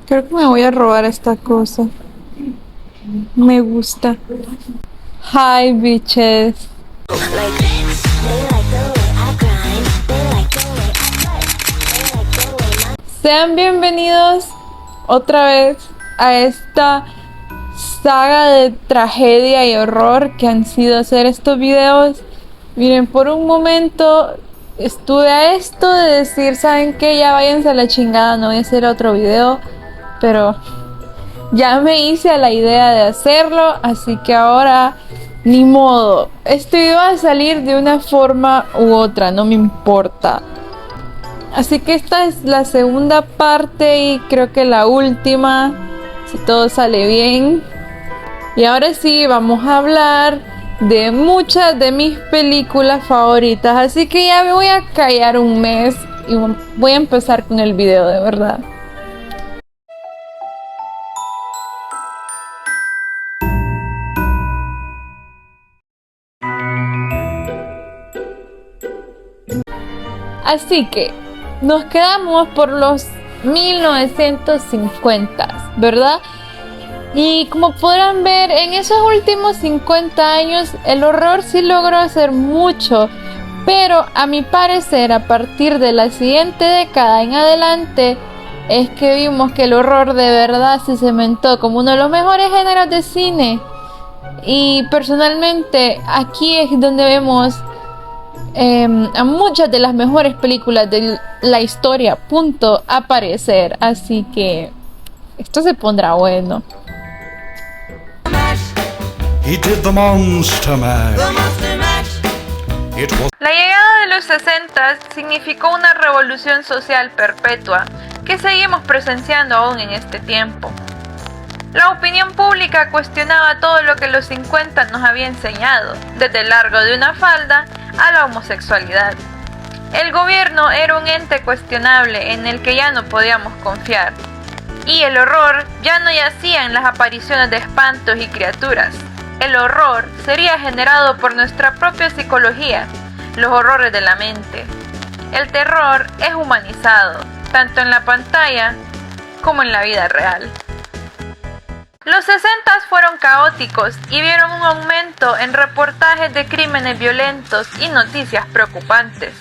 Creo que me voy a robar esta cosa. Me gusta. Hi, bitches. Sean bienvenidos otra vez a esta saga de tragedia y horror que han sido hacer estos videos. Miren, por un momento estuve a esto de decir, ¿saben qué? Ya váyanse a la chingada, no voy a hacer otro video, pero ya me hice a la idea de hacerlo, así que ahora ni modo. Este video va a salir de una forma u otra, no me importa. Así que esta es la segunda parte y creo que la última, si todo sale bien. Y ahora sí, vamos a hablar de muchas de mis películas favoritas. Así que ya me voy a callar un mes y voy a empezar con el video, de verdad. Así que nos quedamos por los 1950, ¿verdad? Y como podrán ver, en esos últimos 50 años el horror sí logró hacer mucho, pero a mi parecer a partir de la siguiente década en adelante es que vimos que el horror de verdad se cementó como uno de los mejores géneros de cine. Y personalmente aquí es donde vemos a muchas de las mejores películas de la historia, punto, aparecer. Así que esto se pondrá bueno. La llegada de los 60 significó una revolución social perpetua que seguimos presenciando aún en este tiempo. La opinión pública cuestionaba todo lo que los 50 nos había enseñado, desde el largo de una falda a la homosexualidad. El gobierno era un ente cuestionable en el que ya no podíamos confiar, y el horror ya no yacía en las apariciones de espantos y criaturas. El horror sería generado por nuestra propia psicología, los horrores de la mente. El terror es humanizado, tanto en la pantalla como en la vida real. Los 60 fueron caóticos y vieron un aumento en reportajes de crímenes violentos y noticias preocupantes.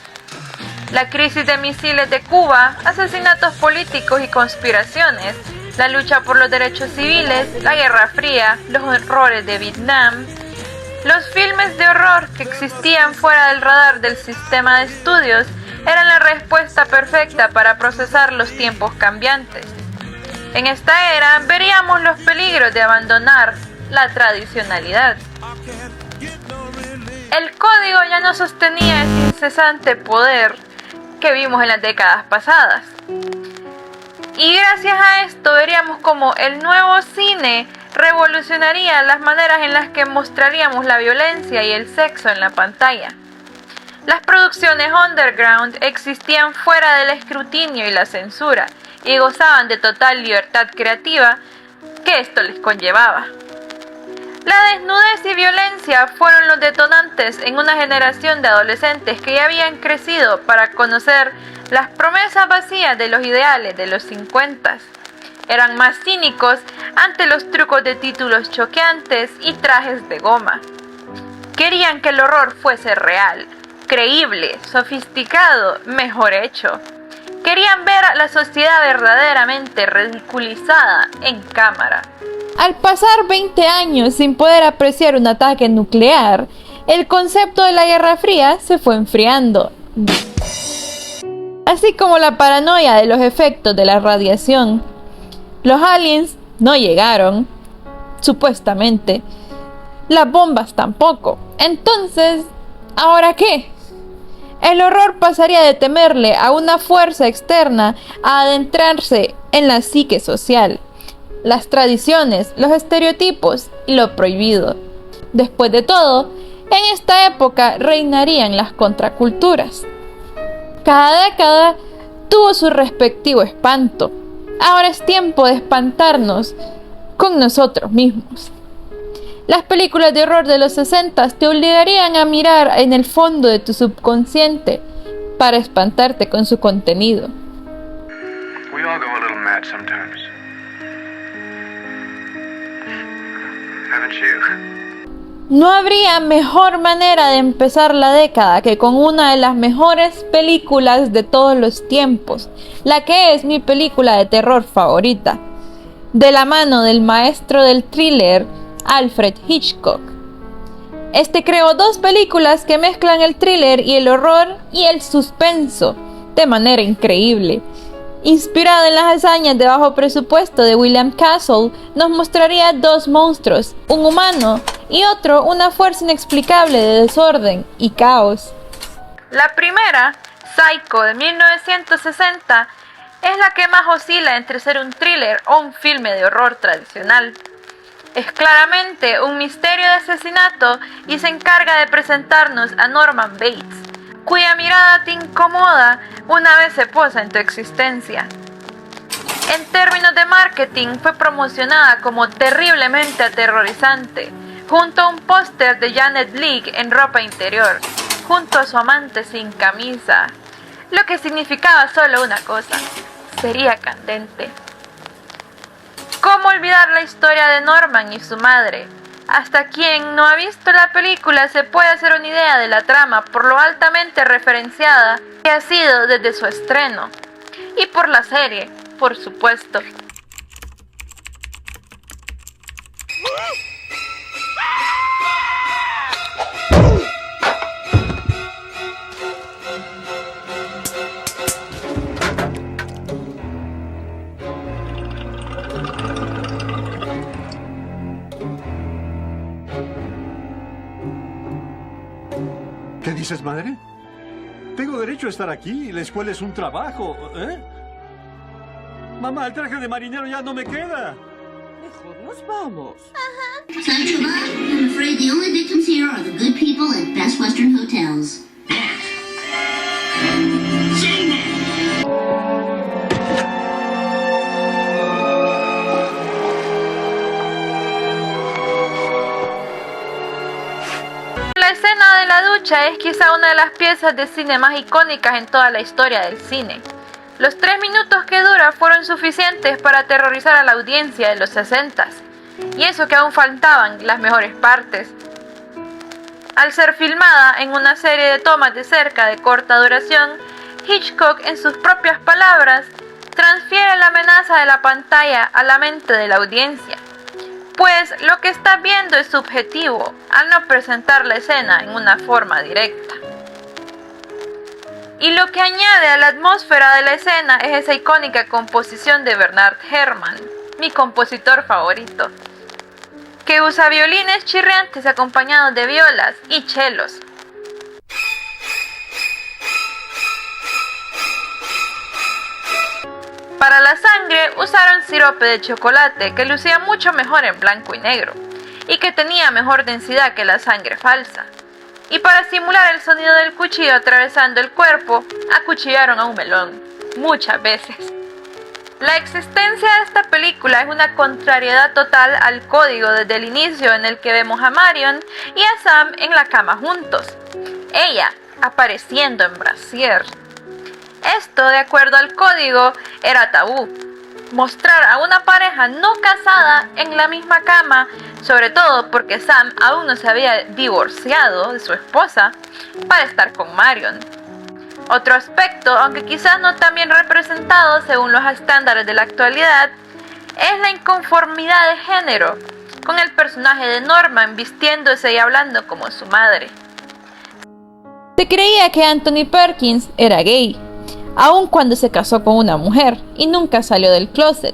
La crisis de misiles de Cuba, asesinatos políticos y conspiraciones, la lucha por los derechos civiles, la Guerra Fría, los horrores de Vietnam. Los filmes de horror que existían fuera del radar del sistema de estudios eran la respuesta perfecta para procesar los tiempos cambiantes. En esta era veríamos los peligros de abandonar la tradicionalidad. El código ya no sostenía ese incesante poder que vimos en las décadas pasadas. Y gracias a esto veríamos cómo el nuevo cine revolucionaría las maneras en las que mostraríamos la violencia y el sexo en la pantalla. Las producciones underground existían fuera del escrutinio y la censura, y gozaban de total libertad creativa que esto les conllevaba. La desnudez y violencia fueron los detonantes en una generación de adolescentes que ya habían crecido para conocer las promesas vacías de los ideales de los 50. Eran más cínicos ante los trucos de títulos choqueantes y trajes de goma. Querían que el horror fuese real, creíble, sofisticado, mejor hecho. Querían ver a la sociedad verdaderamente ridiculizada en cámara. Al pasar 20 años sin poder apreciar un ataque nuclear, el concepto de la Guerra Fría se fue enfriando. Así como la paranoia de los efectos de la radiación. Los aliens no llegaron, supuestamente. Las bombas tampoco. Entonces, ¿ahora qué? El horror pasaría de temerle a una fuerza externa a adentrarse en la psique social, las tradiciones, los estereotipos y lo prohibido. Después de todo, en esta época reinarían las contraculturas. Cada década tuvo su respectivo espanto. Ahora es tiempo de espantarnos con nosotros mismos. Las películas de horror de los 60 te obligarían a mirar en el fondo de tu subconsciente para espantarte con su contenido. We all go a little mad sometimes. No habría mejor manera de empezar la década que con una de las mejores películas de todos los tiempos, la que es mi película de terror favorita, de la mano del maestro del thriller, Alfred Hitchcock. Este creó dos películas que mezclan el thriller y el horror y el suspenso de manera increíble. Inspirado en las hazañas de bajo presupuesto de William Castle, nos mostraría dos monstruos, un humano y otro, una fuerza inexplicable de desorden y caos. La primera, Psycho de 1960, es la que más oscila entre ser un thriller o un filme de horror tradicional. Es claramente un misterio de asesinato y se encarga de presentarnos a Norman Bates, cuya mirada te incomoda una vez se posa en tu existencia. En términos de marketing, fue promocionada como terriblemente aterrorizante, junto a un póster de Janet Leigh en ropa interior, junto a su amante sin camisa, lo que significaba solo una cosa: sería candente. ¿Cómo olvidar la historia de Norman y su madre? Hasta quien no ha visto la película se puede hacer una idea de la trama por lo altamente referenciada que ha sido desde su estreno. Y por la serie, por supuesto. ¿Qué dices, madre? Tengo derecho a estar aquí. La escuela es un trabajo, ¿eh? Mamá, el traje de marinero ya no me queda. Mejor nos vamos. Sancho, I'm afraid the only victims here are the good people at Best Western Hotels. La escena de la ducha es quizá una de las piezas de cine más icónicas en toda la historia del cine. Los 3 minutos que dura fueron suficientes para aterrorizar a la audiencia de los 60s, y eso que aún faltaban las mejores partes. Al ser filmada en una serie de tomas de cerca de corta duración, Hitchcock, en sus propias palabras, transfiere la amenaza de la pantalla a la mente de la audiencia, pues lo que está viendo es subjetivo al no presentar la escena en una forma directa. Y lo que añade a la atmósfera de la escena es esa icónica composición de Bernard Herrmann, mi compositor favorito, que usa violines chirriantes acompañados de violas y chelos. Para la sangre usaron sirope de chocolate que lucía mucho mejor en blanco y negro y que tenía mejor densidad que la sangre falsa. Y para simular el sonido del cuchillo atravesando el cuerpo, acuchillaron a un melón, muchas veces. La existencia de esta película es una contrariedad total al código desde el inicio, en el que vemos a Marion y a Sam en la cama juntos, ella apareciendo en brasier. Esto, de acuerdo al código, era tabú. Mostrar a una pareja no casada en la misma cama, sobre todo porque Sam aún no se había divorciado de su esposa para estar con Marion. Otro aspecto, aunque quizás no tan bien representado según los estándares de la actualidad, es la inconformidad de género, con el personaje de Norman vistiéndose y hablando como su madre. Se creía que Anthony Perkins era gay, aun cuando se casó con una mujer y nunca salió del closet.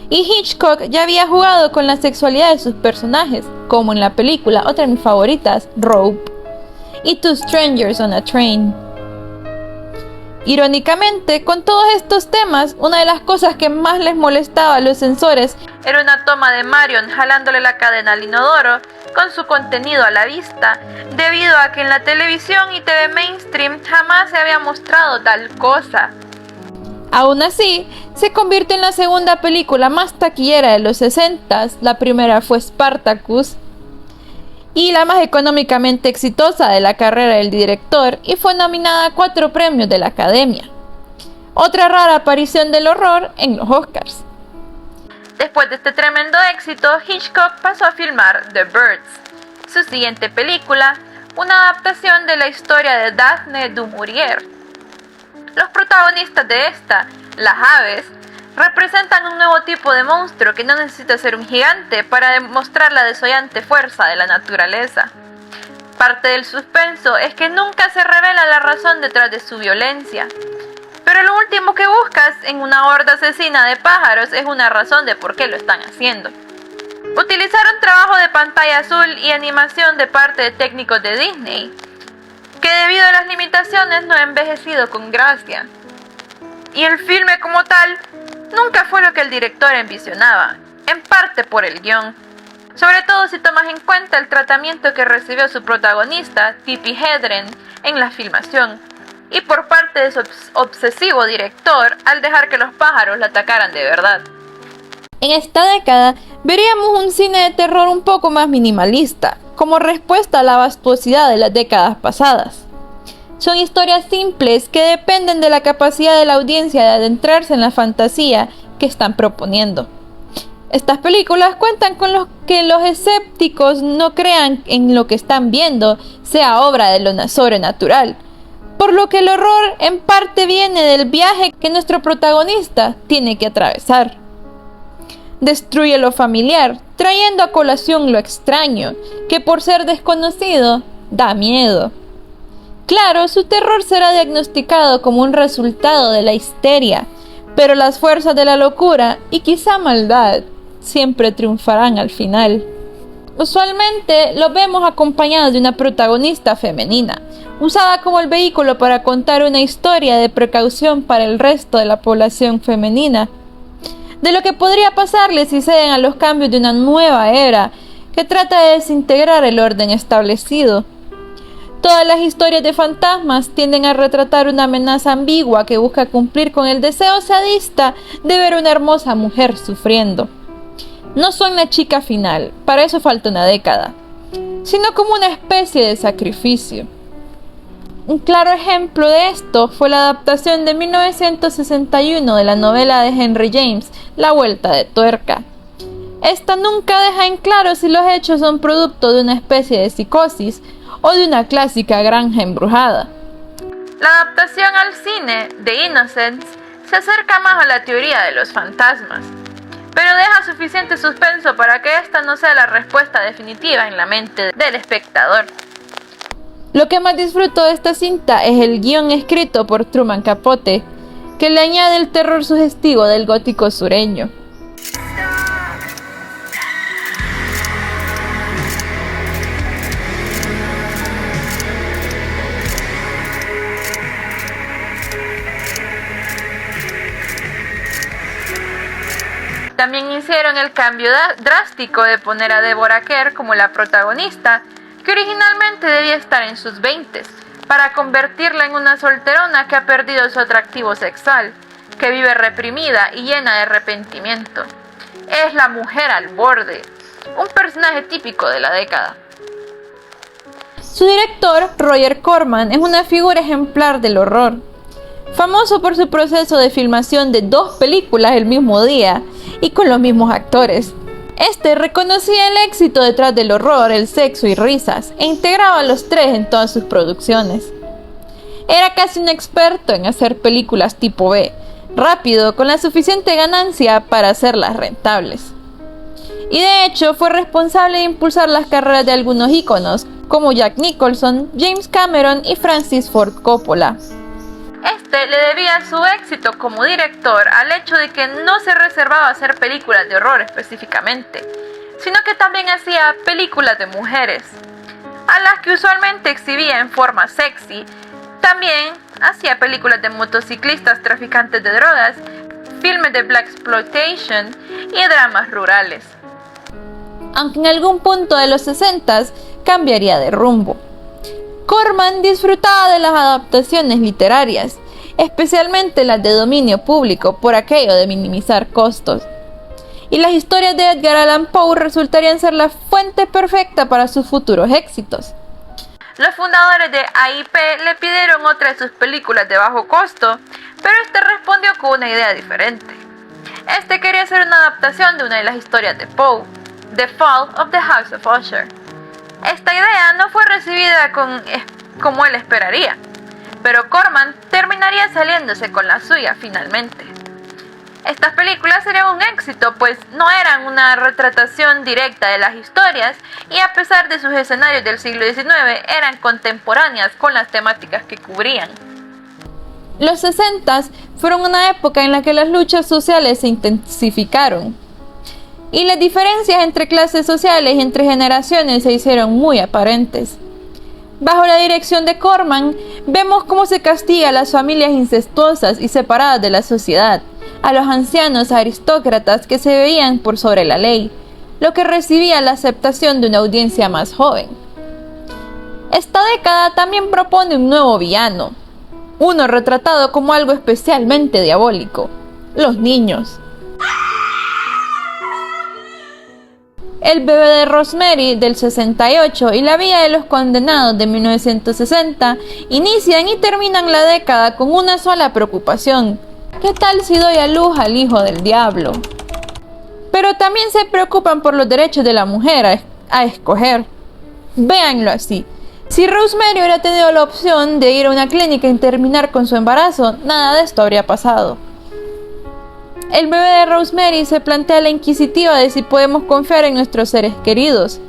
Y Hitchcock ya había jugado con la sexualidad de sus personajes, como en la película, otra de mis favoritas, Rope, y Two Strangers on a Train. Irónicamente, con todos estos temas, una de las cosas que más les molestaba a los censores era una toma de Marion jalándole la cadena al inodoro con su contenido a la vista, debido a que en la televisión y TV mainstream jamás se había mostrado tal cosa. Aún así, se convirtió en la segunda película más taquillera de los 60s, la primera fue Spartacus, y la más económicamente exitosa de la carrera del director, y fue nominada a 4 premios de la Academia. Otra rara aparición del horror en los Oscars. Después de este tremendo éxito, Hitchcock pasó a filmar The Birds, su siguiente película, una adaptación de la historia de Daphne du Maurier. Los protagonistas de esta, las aves, representan un nuevo tipo de monstruo que no necesita ser un gigante para demostrar la desollante fuerza de la naturaleza. Parte del suspenso es que nunca se revela la razón detrás de su violencia, pero lo último que buscas en una horda asesina de pájaros es una razón de por qué lo están haciendo. Utilizaron trabajo de pantalla azul y animación de parte de técnicos de Disney, que debido a las limitaciones no ha envejecido con gracia. Y el filme como tal nunca fue lo que el director envisionaba, en parte por el guión. Sobre todo si tomas en cuenta el tratamiento que recibió su protagonista, Tippi Hedren, en la filmación, y por parte de su obsesivo director al dejar que los pájaros la atacaran de verdad. En esta década veríamos un cine de terror un poco más minimalista, como respuesta a la vastuosidad de las décadas pasadas. Son historias simples que dependen de la capacidad de la audiencia de adentrarse en la fantasía que están proponiendo. Estas películas cuentan con que los escépticos no crean en lo que están viendo sea obra de lo sobrenatural, por lo que el horror en parte viene del viaje que nuestro protagonista tiene que atravesar. Destruye lo familiar, trayendo a colación lo extraño, que por ser desconocido, da miedo. Claro, su terror será diagnosticado como un resultado de la histeria, pero las fuerzas de la locura y quizá maldad siempre triunfarán al final. Usualmente lo vemos acompañado de una protagonista femenina, usada como el vehículo para contar una historia de precaución para el resto de la población femenina, de lo que podría pasarles si ceden a los cambios de una nueva era que trata de desintegrar el orden establecido. Todas las historias de fantasmas tienden a retratar una amenaza ambigua que busca cumplir con el deseo sadista de ver una hermosa mujer sufriendo. No son la chica final, para eso falta una década, sino como una especie de sacrificio. Un claro ejemplo de esto fue la adaptación de 1961 de la novela de Henry James, La Vuelta de Tuerca. Esta nunca deja en claro si los hechos son producto de una especie de psicosis o de una clásica granja embrujada. La adaptación al cine de Innocence se acerca más a la teoría de los fantasmas, pero deja suficiente suspenso para que esta no sea la respuesta definitiva en la mente del espectador. Lo que más disfruto de esta cinta es el guión escrito por Truman Capote, que le añade el terror sugestivo del gótico sureño. También hicieron el cambio drástico de poner a Deborah Kerr como la protagonista, que originalmente debía estar en sus 20s, para convertirla en una solterona que ha perdido su atractivo sexual, que vive reprimida y llena de arrepentimiento. Es la mujer al borde, un personaje típico de la década. Su director, Roger Corman, es una figura ejemplar del horror. Famoso por su proceso de filmación de 2 películas el mismo día y con los mismos actores. Este reconocía el éxito detrás del horror, el sexo y risas, e integraba a los 3 en todas sus producciones. Era casi un experto en hacer películas tipo B, rápido, con la suficiente ganancia para hacerlas rentables. Y de hecho fue responsable de impulsar las carreras de algunos íconos, como Jack Nicholson, James Cameron y Francis Ford Coppola. Este le debía su éxito como director al hecho de que no se reservaba a hacer películas de horror específicamente, sino que también hacía películas de mujeres, a las que usualmente exhibía en forma sexy. También hacía películas de motociclistas traficantes de drogas, filmes de blaxploitation y dramas rurales. Aunque en algún punto de los 60s cambiaría de rumbo. Corman disfrutaba de las adaptaciones literarias, especialmente las de dominio público, por aquello de minimizar costos. Y las historias de Edgar Allan Poe resultarían ser la fuente perfecta para sus futuros éxitos. Los fundadores de AIP le pidieron otra de sus películas de bajo costo, pero este respondió con una idea diferente. Este quería hacer una adaptación adaptación de una de las historias de Poe, The Fall of the House of Usher. Esta idea no fue recibida como él esperaría, pero Corman terminaría saliéndose con la suya finalmente. Estas películas serían un éxito, pues no eran una retratación directa de las historias y a pesar de sus escenarios del siglo XIX eran contemporáneas con las temáticas que cubrían. Los 60s fueron una época en la que las luchas sociales se intensificaron y las diferencias entre clases sociales y entre generaciones se hicieron muy aparentes. Bajo la dirección de Corman, vemos cómo se castiga a las familias incestuosas y separadas de la sociedad, a los ancianos aristócratas que se veían por sobre la ley, lo que recibía la aceptación de una audiencia más joven. Esta década también propone un nuevo villano, uno retratado como algo especialmente diabólico: los niños. El bebé de Rosemary del 68 y La Villa de los Condenados de 1960 inician y terminan la década con una sola preocupación: ¿qué tal si doy a luz al hijo del diablo? Pero también se preocupan por los derechos de la mujer a escoger. Véanlo así: si Rosemary hubiera tenido la opción de ir a una clínica y terminar con su embarazo, nada de esto habría pasado. El bebé de Rosemary se plantea la inquisitiva de si podemos confiar en nuestros seres queridos.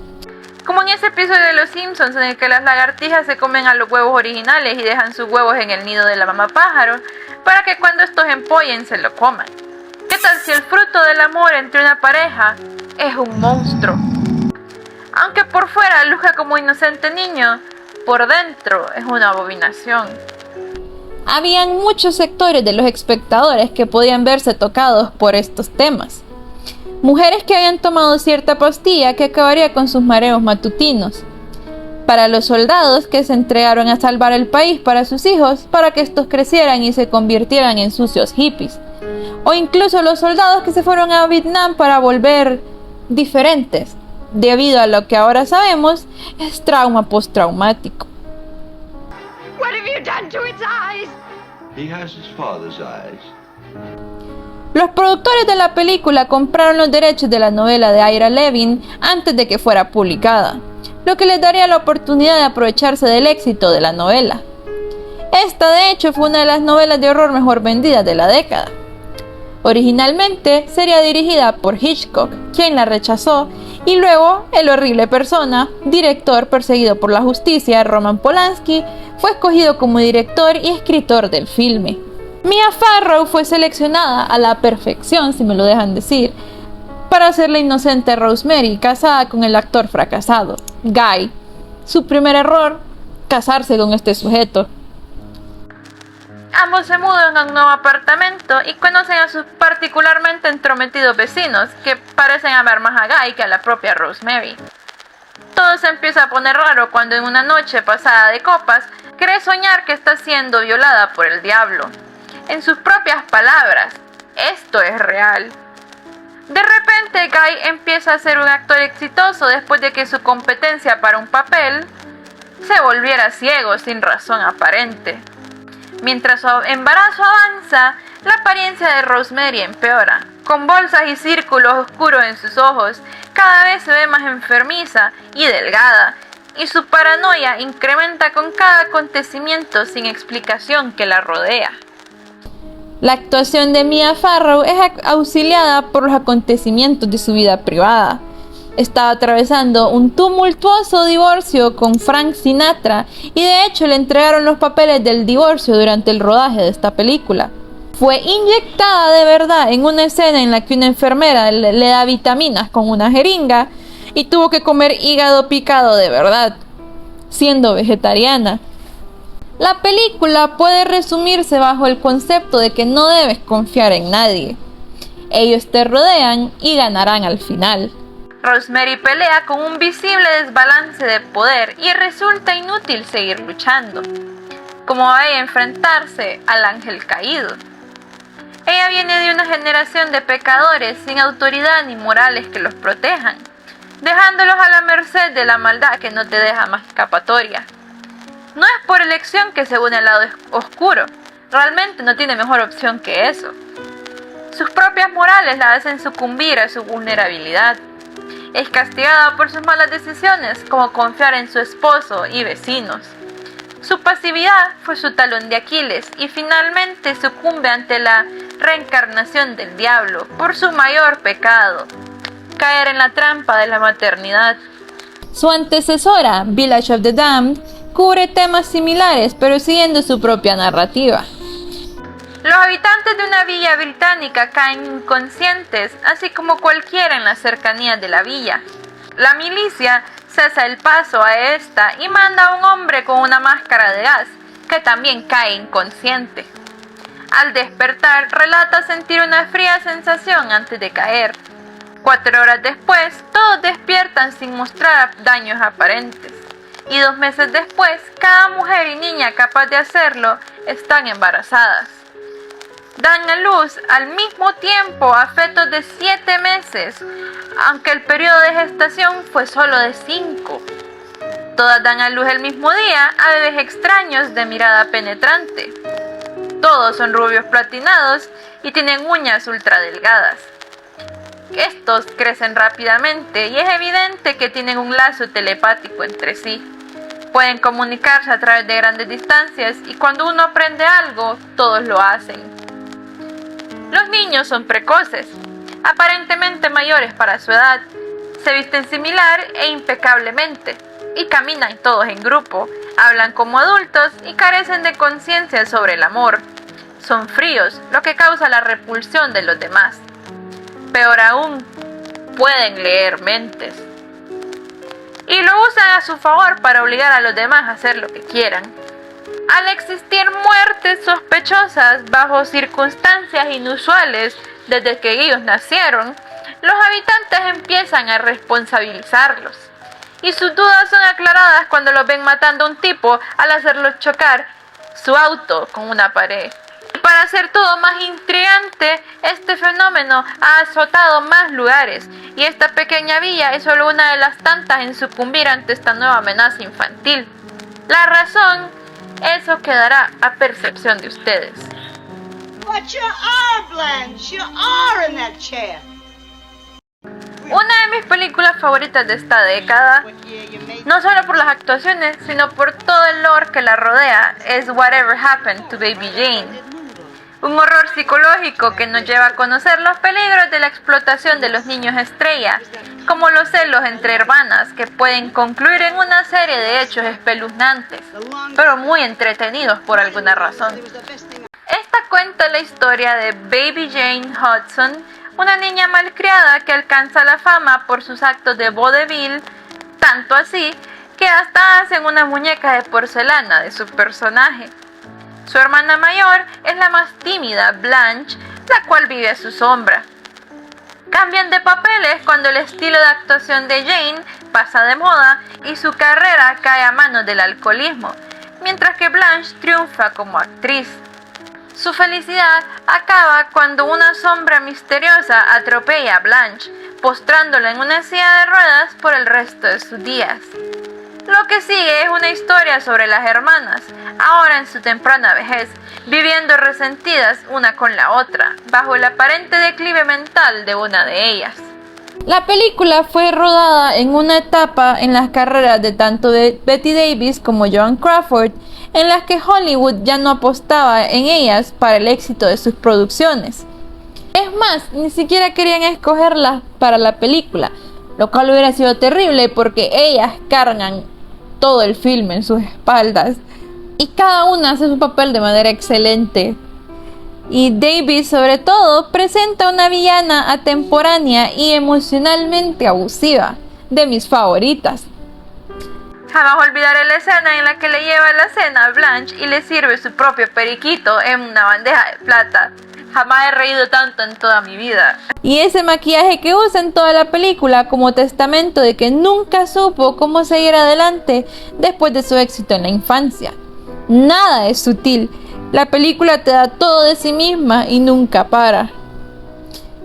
Como en ese episodio de Los Simpsons en el que las lagartijas se comen a los huevos originales y dejan sus huevos en el nido de la mamá pájaro para que cuando estos empollen se lo coman. ¿Qué tal si el fruto del amor entre una pareja es un monstruo? Aunque por fuera luzca como inocente niño, por dentro es una abominación. Habían muchos sectores de los espectadores que podían verse tocados por estos temas. Mujeres que habían tomado cierta pastilla que acabaría con sus mareos matutinos. Para los soldados que se entregaron a salvar el país para sus hijos, para que estos crecieran y se convirtieran en sucios hippies. O incluso los soldados que se fueron a Vietnam para volver diferentes, debido a lo que ahora sabemos es trauma postraumático. What have you done to its eyes? He has his father's eyes. Los productores de la película compraron los derechos de la novela de Ira Levin antes de que fuera publicada, lo que les daría la oportunidad de aprovecharse del éxito de la novela. Esta, de hecho, fue una de las novelas de horror mejor vendidas de la década. Originalmente sería dirigida por Hitchcock, quien la rechazó, y luego el horrible persona, director perseguido por la justicia, Roman Polanski, fue escogido como director y escritor del filme. Mia Farrow fue seleccionada a la perfección, si me lo dejan decir, para ser la inocente Rosemary, casada con el actor fracasado, Guy. Su primer error, casarse con este sujeto. Ambos se mudan a un nuevo apartamento y conocen a sus particularmente entrometidos vecinos, que parecen amar más a Guy que a la propia Rosemary. Todo se empieza a poner raro cuando en una noche pasada de copas, cree soñar que está siendo violada por el diablo. En sus propias palabras, esto es real. De repente, Guy empieza a ser un actor exitoso después de que su competencia para un papel se volviera ciego sin razón aparente. Mientras su embarazo avanza, la apariencia de Rosemary empeora. Con bolsas y círculos oscuros en sus ojos, cada vez se ve más enfermiza y delgada, y su paranoia incrementa con cada acontecimiento sin explicación que la rodea. La actuación de Mia Farrow es auxiliada por los acontecimientos de su vida privada. Estaba atravesando un tumultuoso divorcio con Frank Sinatra y de hecho le entregaron los papeles del divorcio durante el rodaje de esta película. Fue inyectada de verdad en una escena en la que una enfermera le da vitaminas con una jeringa y tuvo que comer hígado picado de verdad, siendo vegetariana. La película puede resumirse bajo el concepto de que no debes confiar en nadie. Ellos te rodean y ganarán al final. Rosemary pelea con un visible desbalance de poder y resulta inútil seguir luchando. Como va a enfrentarse al ángel caído. Ella viene de una generación de pecadores sin autoridad ni morales que los protejan, dejándolos a la merced de la maldad que no te deja más escapatoria. No es por elección que se une al lado oscuro, realmente no tiene mejor opción que eso. Sus propias morales la hacen sucumbir a su vulnerabilidad. Es castigada por sus malas decisiones, como confiar en su esposo y vecinos. Su pasividad fue su talón de Aquiles y finalmente sucumbe ante la reencarnación del diablo por su mayor pecado, caer en la trampa de la maternidad. Su antecesora, Village of the Damned, cubre temas similares pero siguiendo su propia narrativa. Los habitantes de una villa británica caen inconscientes, así como cualquiera en las cercanías de la villa. La milicia cesa el paso a esta y manda a un hombre con una máscara de gas, que también cae inconsciente. Al despertar, relata sentir una fría sensación antes de caer. 4 horas después, todos despiertan sin mostrar daños aparentes. Y 2 meses después, cada mujer y niña capaz de hacerlo están embarazadas. Dan a luz al mismo tiempo a fetos de 7 meses, aunque el periodo de gestación fue solo de 5. Todas dan a luz el mismo día a bebés extraños de mirada penetrante. Todos son rubios platinados y tienen uñas ultra delgadas. Estos crecen rápidamente y es evidente que tienen un lazo telepático entre sí. Pueden comunicarse a través de grandes distancias y cuando uno aprende algo, todos lo hacen. Los niños son precoces, aparentemente mayores para su edad, se visten similar e impecablemente, y caminan todos en grupo, hablan como adultos y carecen de conciencia sobre el amor. Son fríos, lo que causa la repulsión de los demás. Peor aún, pueden leer mentes. Y lo usan a su favor para obligar a los demás a hacer lo que quieran. Al existir muertes sospechosas bajo circunstancias inusuales desde que ellos nacieron, los habitantes empiezan a responsabilizarlos. Y sus dudas son aclaradas cuando los ven matando a un tipo al hacerlo chocar su auto con una pared. Y para hacer todo más intrigante, este fenómeno ha azotado más lugares y esta pequeña villa es solo una de las tantas en sucumbir ante esta nueva amenaza infantil. La razón, eso quedará a percepción de ustedes. But you are, Blanche. You are in that chair. Una de mis películas favoritas de esta década, no solo por las actuaciones, sino por todo el lore que la rodea, es Whatever Happened to Baby Jane. Un horror psicológico que nos lleva a conocer los peligros de la explotación de los niños estrella, como los celos entre hermanas que pueden concluir en una serie de hechos espeluznantes, pero muy entretenidos por alguna razón. Esta cuenta la historia de Baby Jane Hudson, una niña malcriada que alcanza la fama por sus actos de vodevil, tanto así que hasta hacen una muñeca de porcelana de su personaje. Su hermana mayor es la más tímida, Blanche, la cual vive a su sombra. Cambian de papeles cuando el estilo de actuación de Jane pasa de moda y su carrera cae a manos del alcoholismo, mientras que Blanche triunfa como actriz. Su felicidad acaba cuando una sombra misteriosa atropella a Blanche, postrándola en una silla de ruedas por el resto de sus días. Lo que sigue es una historia sobre las hermanas, ahora en su temprana vejez, viviendo resentidas una con la otra, bajo el aparente declive mental de una de ellas. La película fue rodada en una etapa en las carreras de tanto de Bette Davis como Joan Crawford, en las que Hollywood ya no apostaba en ellas para el éxito de sus producciones. Es más, ni siquiera querían escogerlas para la película, lo cual hubiera sido terrible porque ellas cargan todo el filme en sus espaldas y cada una hace su papel de manera excelente. Y Davis, sobre todo, presenta una villana atemporánea y emocionalmente abusiva, de mis favoritas. Jamás olvidaré la escena en la que le lleva la cena a Blanche y le sirve su propio periquito en una bandeja de plata. Jamás he reído tanto en toda mi vida. Y ese maquillaje que usa en toda la película como testamento de que nunca supo cómo seguir adelante después de su éxito en la infancia. Nada es sutil. La película te da todo de sí misma y nunca para.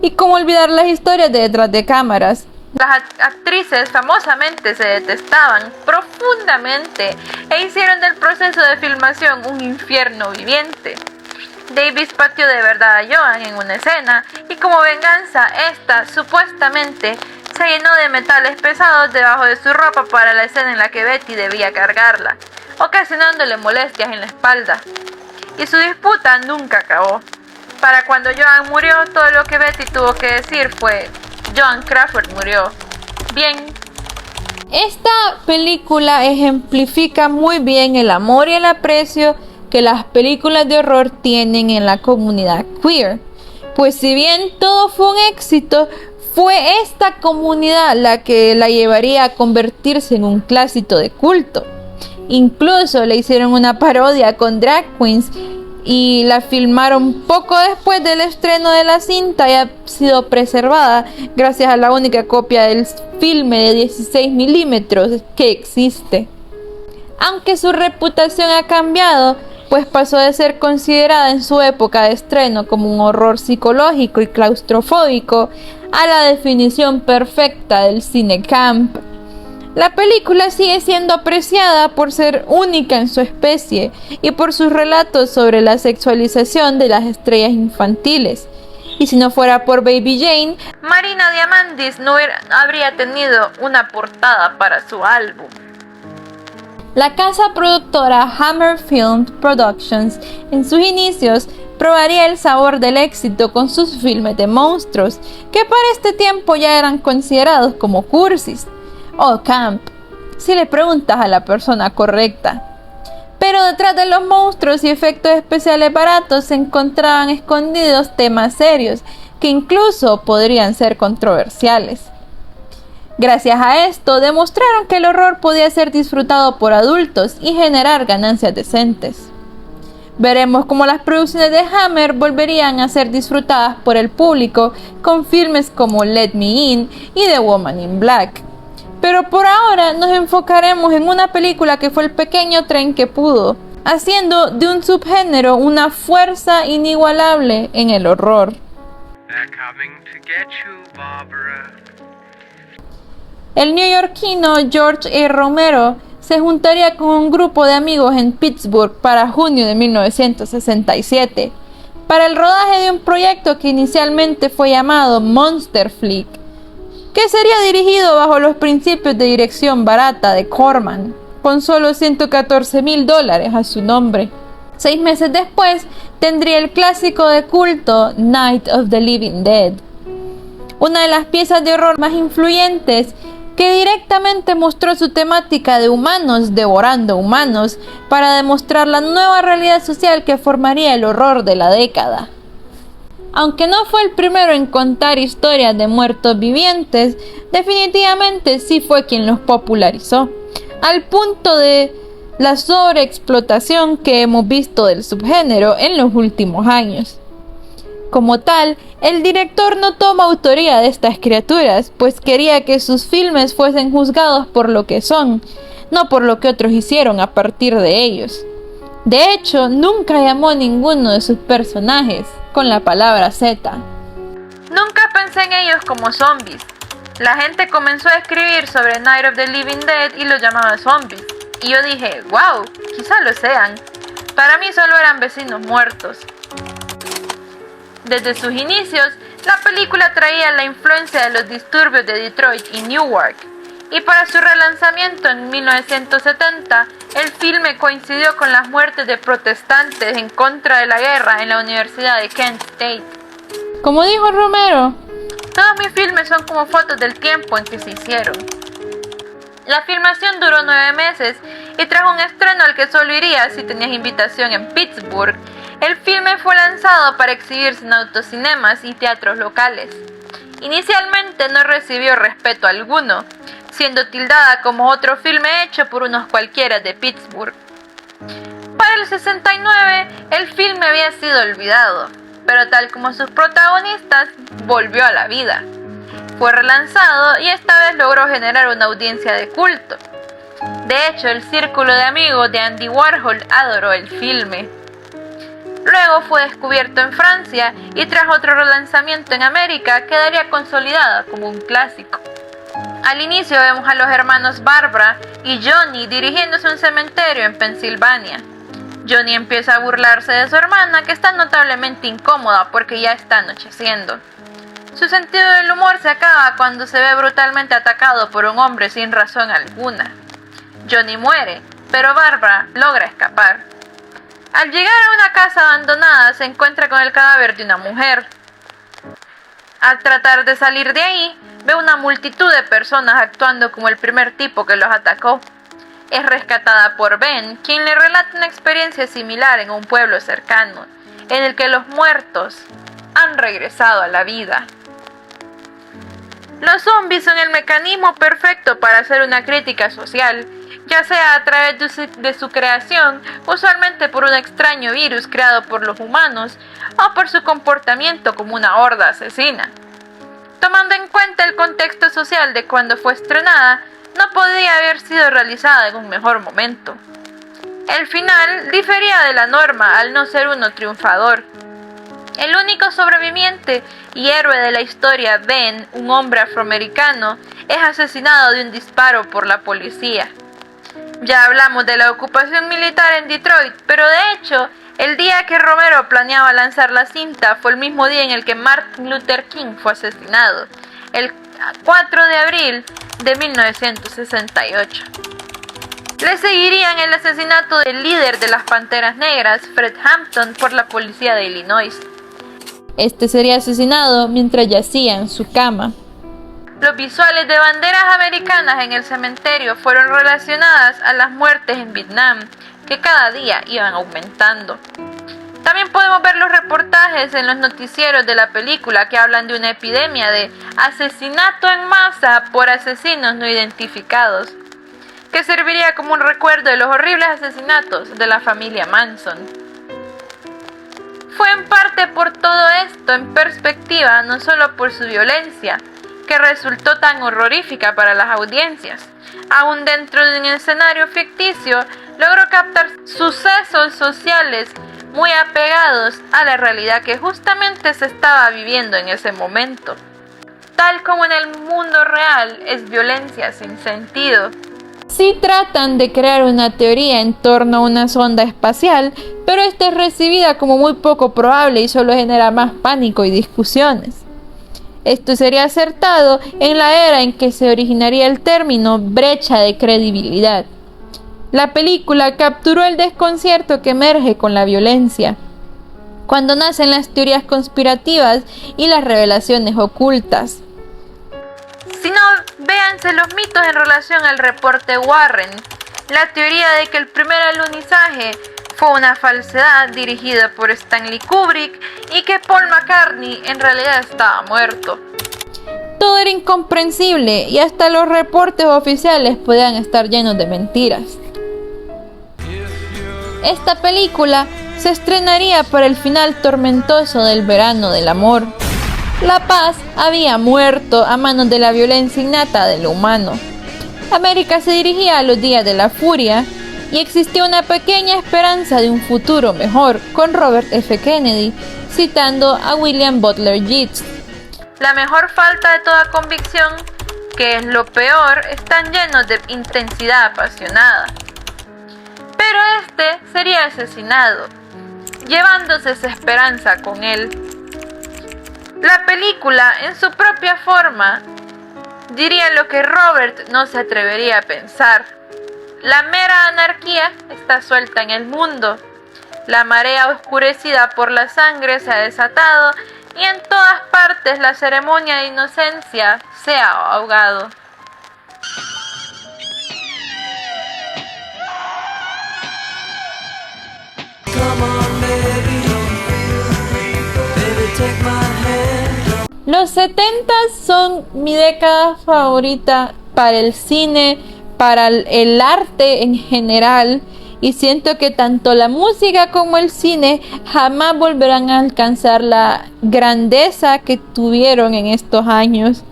Y cómo olvidar las historias de detrás de cámaras. Las actrices famosamente se detestaban profundamente e hicieron del proceso de filmación un infierno viviente. Davis pateó de verdad a Joan en una escena y como venganza, esta supuestamente se llenó de metales pesados debajo de su ropa para la escena en la que Betty debía cargarla, ocasionándole molestias en la espalda. Y su disputa nunca acabó. Para cuando Joan murió, todo lo que Betty tuvo que decir fue: Joan Crawford murió. Bien. Esta película ejemplifica muy bien el amor y el aprecio que las películas de horror tienen en la comunidad queer. Pues si bien todo fue un éxito, fue esta comunidad la que la llevaría a convertirse en un clásico de culto. Incluso le hicieron una parodia con drag queens y la filmaron poco después del estreno de la cinta y ha sido preservada gracias a la única copia del filme de 16 milímetros que existe. Aunque su reputación ha cambiado, pues pasó de ser considerada en su época de estreno como un horror psicológico y claustrofóbico a la definición perfecta del cine camp. La película sigue siendo apreciada por ser única en su especie y por sus relatos sobre la sexualización de las estrellas infantiles. Y si no fuera por Baby Jane, Marina Diamandis no habría tenido una portada para su álbum. la casa productora Hammer Film Productions en sus inicios probaría el sabor del éxito con sus filmes de monstruos, que para este tiempo ya eran considerados como cursis o camp, si le preguntas a la persona correcta. Pero detrás de los monstruos y efectos especiales baratos se encontraban escondidos temas serios que incluso podrían ser controversiales. Gracias a esto demostraron que el horror podía ser disfrutado por adultos y generar ganancias decentes. Veremos cómo las producciones de Hammer volverían a ser disfrutadas por el público con filmes como Let Me In y The Woman in Black. Pero por ahora nos enfocaremos en una película que fue el pequeño tren que pudo, haciendo de un subgénero una fuerza inigualable en el horror. They're coming to get you, Barbara. El neoyorquino George E. Romero se juntaría con un grupo de amigos en Pittsburgh para junio de 1967, para el rodaje de un proyecto que inicialmente fue llamado Monster Flick, que sería dirigido bajo los principios de dirección barata de Corman, con solo $114,000 a su nombre. 6 meses después tendría el clásico de culto Night of the Living Dead, una de las piezas de horror más influyentes que directamente mostró su temática de humanos devorando humanos para demostrar la nueva realidad social que formaría el horror de la década. Aunque no fue el primero en contar historias de muertos vivientes, definitivamente sí fue quien los popularizó, al punto de la sobreexplotación que hemos visto del subgénero en los últimos años. Como tal, el director no toma autoría de estas criaturas, pues quería que sus filmes fuesen juzgados por lo que son, no por lo que otros hicieron a partir de ellos. De hecho, nunca llamó a ninguno de sus personajes con la palabra Z. Nunca pensé en ellos como zombies. La gente comenzó a escribir sobre Night of the Living Dead y los llamaba zombies. Y yo dije, wow, quizá lo sean. Para mí solo eran vecinos muertos. Desde sus inicios, la película traía la influencia de los disturbios de Detroit y Newark, y para su relanzamiento en 1970, el filme coincidió con las muertes de protestantes en contra de la guerra en la Universidad de Kent State. Como dijo Romero, todos mis filmes son como fotos del tiempo en que se hicieron. La filmación duró 9 meses y tras un estreno al que solo irías si tenías invitación en Pittsburgh, el filme fue lanzado para exhibirse en autocinemas y teatros locales. Inicialmente no recibió respeto alguno, siendo tildada como otro filme hecho por unos cualquiera de Pittsburgh. Para el 69, el filme había sido olvidado, pero tal como sus protagonistas, volvió a la vida. Fue relanzado y esta vez logró generar una audiencia de culto. De hecho, el círculo de amigos de Andy Warhol adoró el filme. Luego fue descubierto en Francia y tras otro relanzamiento en América quedaría consolidada como un clásico. Al inicio vemos a los hermanos Barbara y Johnny dirigiéndose a un cementerio en Pensilvania. Johnny empieza a burlarse de su hermana, que está notablemente incómoda porque ya está anocheciendo. Su sentido del humor se acaba cuando se ve brutalmente atacado por un hombre sin razón alguna. Johnny muere, pero Barbara logra escapar. Al llegar a una casa abandonada se encuentra con el cadáver de una mujer. Al tratar de salir de ahí, ve una multitud de personas actuando como el primer tipo que los atacó. Es rescatada por Ben, quien le relata una experiencia similar en un pueblo cercano, en el que los muertos han regresado a la vida. Los zombies son el mecanismo perfecto para hacer una crítica social, ya sea a través de su creación, usualmente por un extraño virus creado por los humanos, o por su comportamiento como una horda asesina. Tomando en cuenta el contexto social de cuando fue estrenada, no podría haber sido realizada en un mejor momento. El final difería de la norma al no ser uno triunfador. El único sobreviviente y héroe de la historia, Ben, un hombre afroamericano, es asesinado de un disparo por la policía. Ya hablamos de la ocupación militar en Detroit, pero de hecho, el día que Romero planeaba lanzar la cinta fue el mismo día en el que Martin Luther King fue asesinado, el 4 de abril de 1968. Le seguirían el asesinato del líder de las Panteras Negras, Fred Hampton, por la policía de Illinois. Este sería asesinado mientras yacía en su cama. Los visuales de banderas americanas en el cementerio fueron relacionadas a las muertes en Vietnam, que cada día iban aumentando. También podemos ver los reportajes en los noticieros de la película que hablan de una epidemia de asesinato en masa por asesinos no identificados, que serviría como un recuerdo de los horribles asesinatos de la familia Manson. Fue en parte por todo esto en perspectiva, no solo por su violencia, que resultó tan horrorífica para las audiencias. Aún dentro de un escenario ficticio, logró captar sucesos sociales muy apegados a la realidad que justamente se estaba viviendo en ese momento. Tal como en el mundo real es violencia sin sentido. Sí tratan de crear una teoría en torno a una sonda espacial, pero esta es recibida como muy poco probable y solo genera más pánico y discusiones. Esto sería acertado en la era en que se originaría el término brecha de credibilidad. La película capturó el desconcierto que emerge con la violencia, cuando nacen las teorías conspirativas y las revelaciones ocultas. Si no, véanse los mitos en relación al reporte Warren, la teoría de que el primer alunizaje fue una falsedad dirigida por Stanley Kubrick y que Paul McCartney en realidad estaba muerto. Todo era incomprensible y hasta los reportes oficiales podían estar llenos de mentiras. Esta película se estrenaría para el final tormentoso del verano del amor. La paz había muerto a manos de la violencia innata de lo humano. América se dirigía a los días de la furia y existía una pequeña esperanza de un futuro mejor, con Robert F. Kennedy, citando a William Butler Yeats. La mejor falta de toda convicción, que es lo peor, están llenos de intensidad apasionada. Pero este sería asesinado, llevándose esa esperanza con él. La película, en su propia forma, diría lo que Robert no se atrevería a pensar. La mera anarquía está suelta en el mundo. La marea oscurecida por la sangre se ha desatado y en todas partes la ceremonia de inocencia se ha ahogado. Los 70s son mi década favorita para el cine, para el arte en general, y siento que tanto la música como el cine jamás volverán a alcanzar la grandeza que tuvieron en estos años.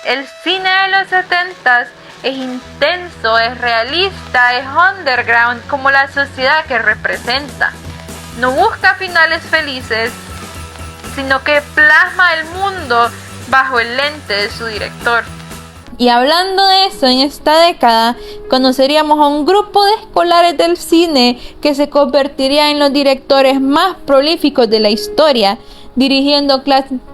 El cine de los 70s es intenso, es realista, es underground como la sociedad que representa. No busca finales felices, sino que plasma el mundo bajo el lente de su director. Y hablando de eso, en esta década conoceríamos a un grupo de escolares del cine que se convertiría en los directores más prolíficos de la historia, dirigiendo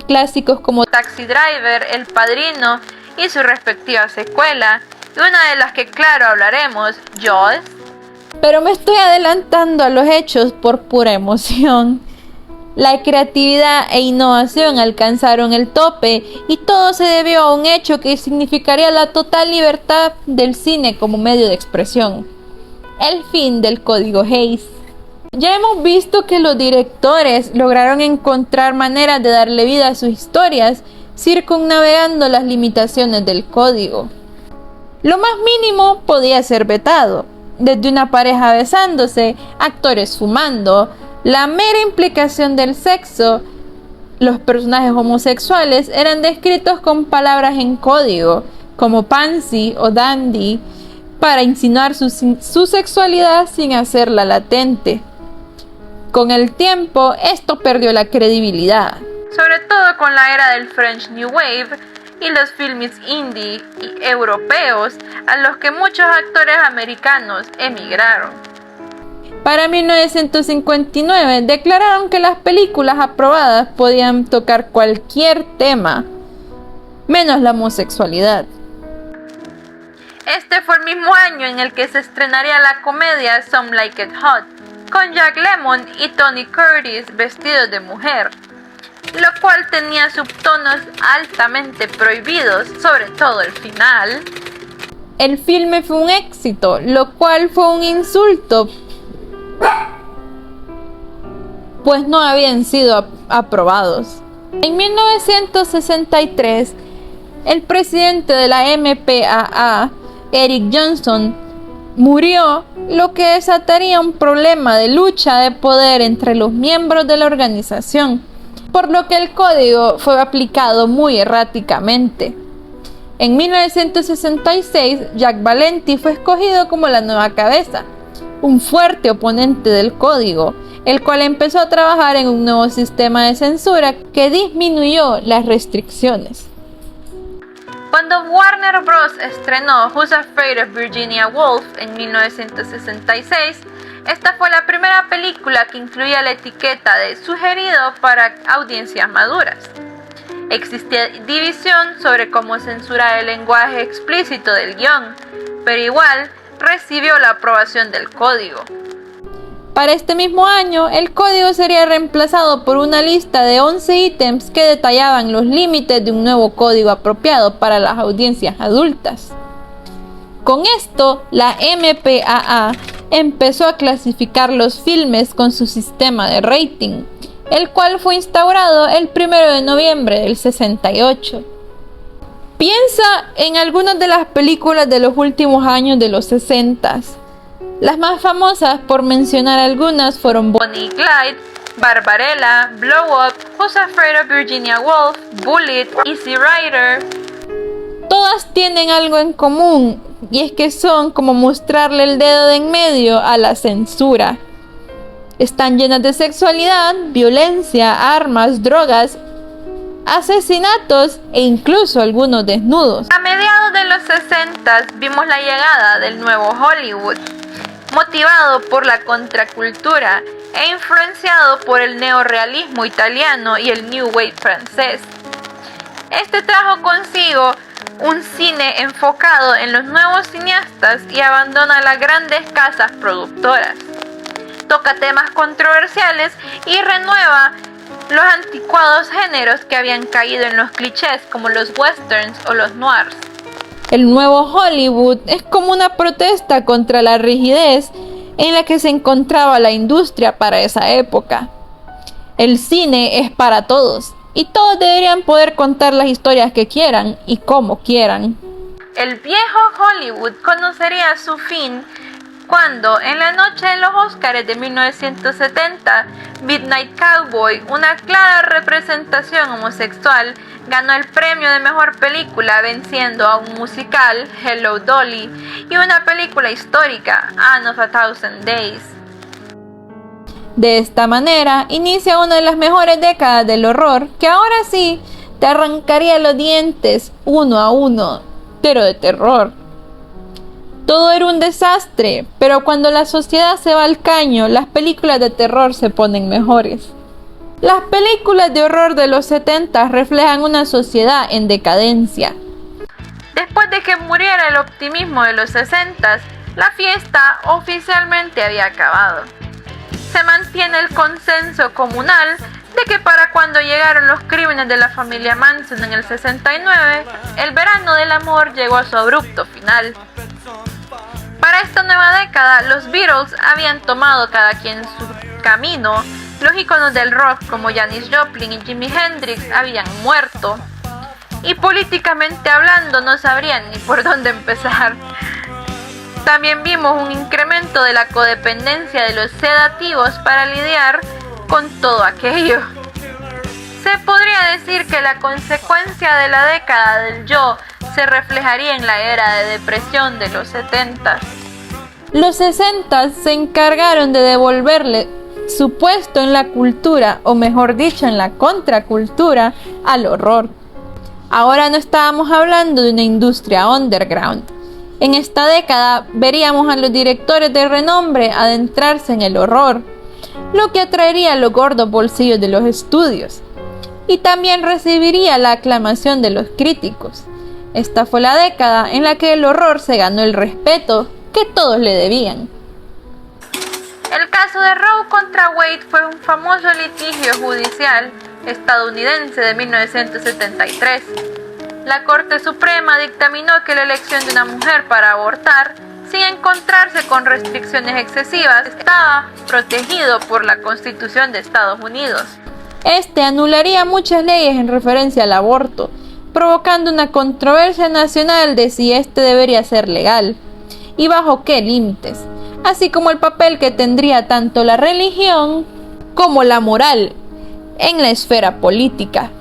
clásicos como Taxi Driver, El Padrino y su respectiva secuela, y una de las que claro hablaremos, Jaws. Pero me estoy adelantando a los hechos por pura emoción. La creatividad e innovación alcanzaron el tope y todo se debió a un hecho que significaría la total libertad del cine como medio de expresión: el fin del código Hays. Ya hemos visto que los directores lograron encontrar maneras de darle vida a sus historias circunnavegando las limitaciones del código. Lo más mínimo podía ser vetado, desde una pareja besándose, actores fumando, la mera implicación del sexo. Los personajes homosexuales eran descritos con palabras en código, como pansy o dandy, para insinuar su sexualidad sin hacerla latente. Con el tiempo, esto perdió la credibilidad. Sobre todo con la era del French New Wave y los filmes indie y europeos a los que muchos actores americanos emigraron. Para 1959 declararon que las películas aprobadas podían tocar cualquier tema, menos la homosexualidad. Este fue el mismo año en el que se estrenaría la comedia Some Like It Hot, con Jack Lemmon y Tony Curtis vestidos de mujer, lo cual tenía subtonos altamente prohibidos, sobre todo el final. El filme fue un éxito, lo cual fue un insulto, pues no habían sido aprobados. En 1963, el presidente de la MPAA, Eric Johnson, murió, lo que desataría un problema de lucha de poder entre los miembros de la organización, por lo que el código fue aplicado muy erráticamente. En 1966, Jack Valenti fue escogido como la nueva cabeza, un fuerte oponente del código, el cual empezó a trabajar en un nuevo sistema de censura que disminuyó las restricciones. Cuando Warner Bros. Estrenó Who's Afraid of Virginia Woolf en 1966, esta fue la primera película que incluía la etiqueta de sugerido para audiencias maduras. Existía división sobre cómo censurar el lenguaje explícito del guión, pero igual recibió la aprobación del código. Para este mismo año, el código sería reemplazado por una lista de 11 ítems que detallaban los límites de un nuevo código apropiado para las audiencias adultas. Con esto, la MPAA empezó a clasificar los filmes con su sistema de rating, el cual fue instaurado el 1 de noviembre del 68. Piensa en algunas de las películas de los últimos años de los 60. Las más famosas, por mencionar algunas, fueron Bonnie y Clyde, Barbarella, Blow Up, Who's Afraid of Virginia Woolf, Bullet, Easy Rider. Todas tienen algo en común, y es que son como mostrarle el dedo de en medio a la censura. Están llenas de sexualidad, violencia, armas, drogas, asesinatos e incluso algunos desnudos. A mediados de los 60 vimos la llegada del nuevo Hollywood, motivado por la contracultura e influenciado por el neorrealismo italiano y el New Wave francés. Este trajo consigo un cine enfocado en los nuevos cineastas y abandona las grandes casas productoras. Toca temas controversiales y renueva los anticuados géneros que habían caído en los clichés como los westerns o los noirs. El nuevo Hollywood es como una protesta contra la rigidez en la que se encontraba la industria para esa época. El cine es para todos y todos deberían poder contar las historias que quieran y como quieran. El viejo Hollywood conocería su fin cuando, en la noche de los Óscares de 1970, Midnight Cowboy, una clara representación homosexual, ganó el premio de mejor película venciendo a un musical, Hello Dolly, y una película histórica, Anne of a Thousand Days. De esta manera, inicia una de las mejores décadas del horror que ahora sí te arrancaría los dientes uno a uno pero de terror. Todo era un desastre, pero cuando la sociedad se va al caño, las películas de terror se ponen mejores. Las películas de horror de los 70 reflejan una sociedad en decadencia. Después de que muriera el optimismo de los 60, la fiesta oficialmente había acabado. Se mantiene el consenso comunal de que para cuando llegaron los crímenes de la familia Manson en el 69, el verano del amor llegó a su abrupto final. Para esta nueva década, los Beatles habían tomado cada quien su camino, los íconos del rock como Janis Joplin y Jimi Hendrix habían muerto, y políticamente hablando no sabrían ni por dónde empezar. También vimos un incremento de la codependencia de los sedativos para lidiar con todo aquello. Se podría decir que la consecuencia de la década del yo se reflejaría en la era de depresión de los 70. Los 60 se encargaron de devolverle su puesto en la cultura, o mejor dicho, en la contracultura, al horror. Ahora no estábamos hablando de una industria underground. En esta década veríamos a los directores de renombre adentrarse en el horror, lo que atraería los gordos bolsillos de los estudios, y también recibiría la aclamación de los críticos. Esta fue la década en la que el horror se ganó el respeto que todos le debían. El caso de Roe contra Wade fue un famoso litigio judicial estadounidense de 1973. La Corte Suprema dictaminó que la elección de una mujer para abortar, sin encontrarse con restricciones excesivas, estaba protegido por la Constitución de Estados Unidos. Este anularía muchas leyes en referencia al aborto, provocando una controversia nacional de si este debería ser legal y bajo qué límites, así como el papel que tendría tanto la religión como la moral en la esfera política.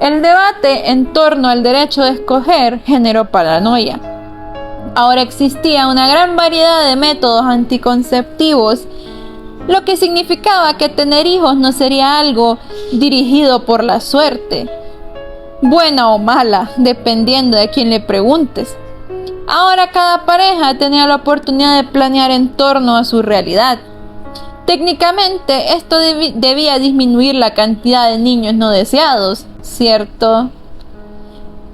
El debate en torno al derecho de escoger generó paranoia. Ahora existía una gran variedad de métodos anticonceptivos, lo que significaba que tener hijos no sería algo dirigido por la suerte, buena o mala, dependiendo de quién le preguntes. Ahora cada pareja tenía la oportunidad de planear en torno a su realidad. Técnicamente esto debía disminuir la cantidad de niños no deseados, ¿cierto?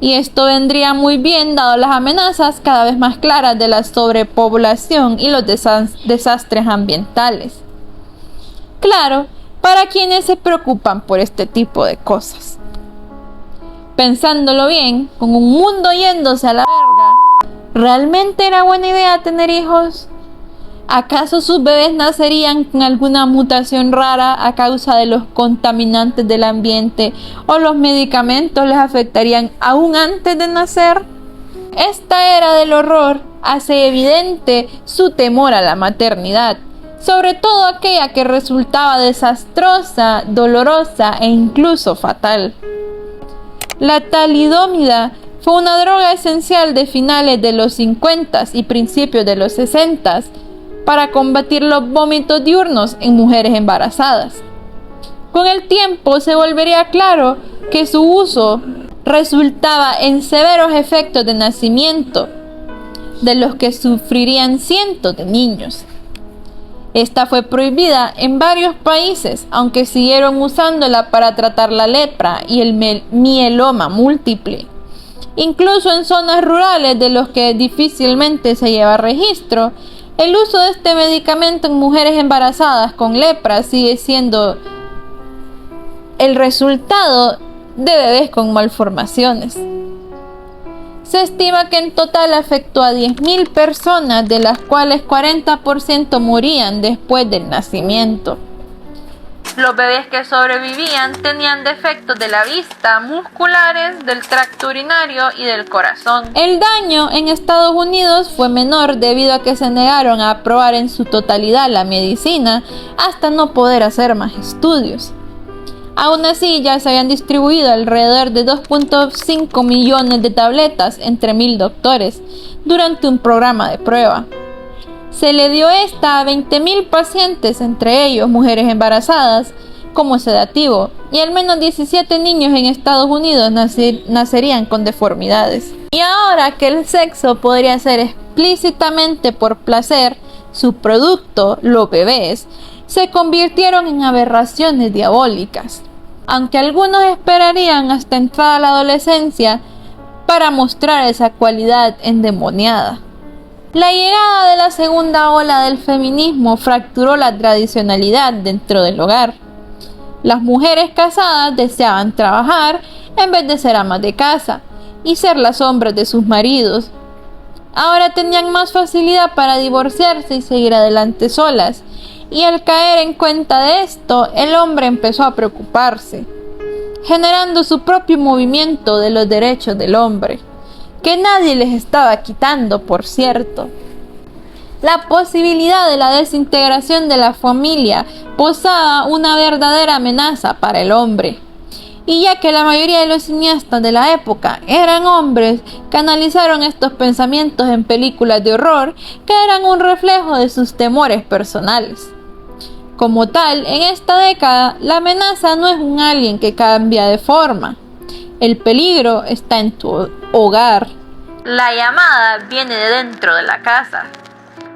Y esto vendría muy bien dado las amenazas cada vez más claras de la sobrepoblación y los desastres ambientales. Claro, para quienes se preocupan por este tipo de cosas. Pensándolo bien, con un mundo yéndose a la verga, ¿realmente era buena idea tener hijos? ¿Acaso sus bebés nacerían con alguna mutación rara a causa de los contaminantes del ambiente, o los medicamentos les afectarían aún antes de nacer? Esta era del horror hace evidente su temor a la maternidad, sobre todo aquella que resultaba desastrosa, dolorosa e incluso fatal. La talidomida fue una droga esencial de finales de los 50 y principios de los 60 para combatir los vómitos diurnos en mujeres embarazadas. Con el tiempo se volvería claro que su uso resultaba en severos efectos de nacimiento, de los que sufrirían cientos de niños. Esta fue prohibida en varios países, aunque siguieron usándola para tratar la lepra y el mieloma múltiple. Incluso en zonas rurales de los que difícilmente se lleva registro, el uso de este medicamento en mujeres embarazadas con lepra sigue siendo el resultado de bebés con malformaciones. Se estima que en total afectó a 10.000 personas, de las cuales 40% morían después del nacimiento. Los bebés que sobrevivían tenían defectos de la vista, musculares, del tracto urinario y del corazón. El daño en Estados Unidos fue menor debido a que se negaron a aprobar en su totalidad la medicina hasta no poder hacer más estudios. Aún así, ya se habían distribuido alrededor de 2.5 millones de tabletas entre 1.000 doctores durante un programa de prueba. Se le dio esta a 20.000 pacientes, entre ellos mujeres embarazadas, como sedativo, y al menos 17 niños en Estados Unidos nacerían con deformidades. Y ahora que el sexo podría ser explícitamente por placer, su producto, los bebés, se convirtieron en aberraciones diabólicas, aunque algunos esperarían hasta entrada la adolescencia para mostrar esa cualidad endemoniada. La llegada de la segunda ola del feminismo fracturó la tradicionalidad dentro del hogar. Las mujeres casadas deseaban trabajar en vez de ser amas de casa y ser las sombras de sus maridos. Ahora tenían más facilidad para divorciarse y seguir adelante solas, y al caer en cuenta de esto, el hombre empezó a preocuparse, generando su propio movimiento de los derechos del hombre, que nadie les estaba quitando, por cierto. La posibilidad de la desintegración de la familia posaba una verdadera amenaza para el hombre. Y ya que la mayoría de los cineastas de la época eran hombres, canalizaron estos pensamientos en películas de horror que eran un reflejo de sus temores personales. Como tal, en esta década, la amenaza no es un alien que cambia de forma. El peligro está en tu hogar. La llamada viene de dentro de la casa.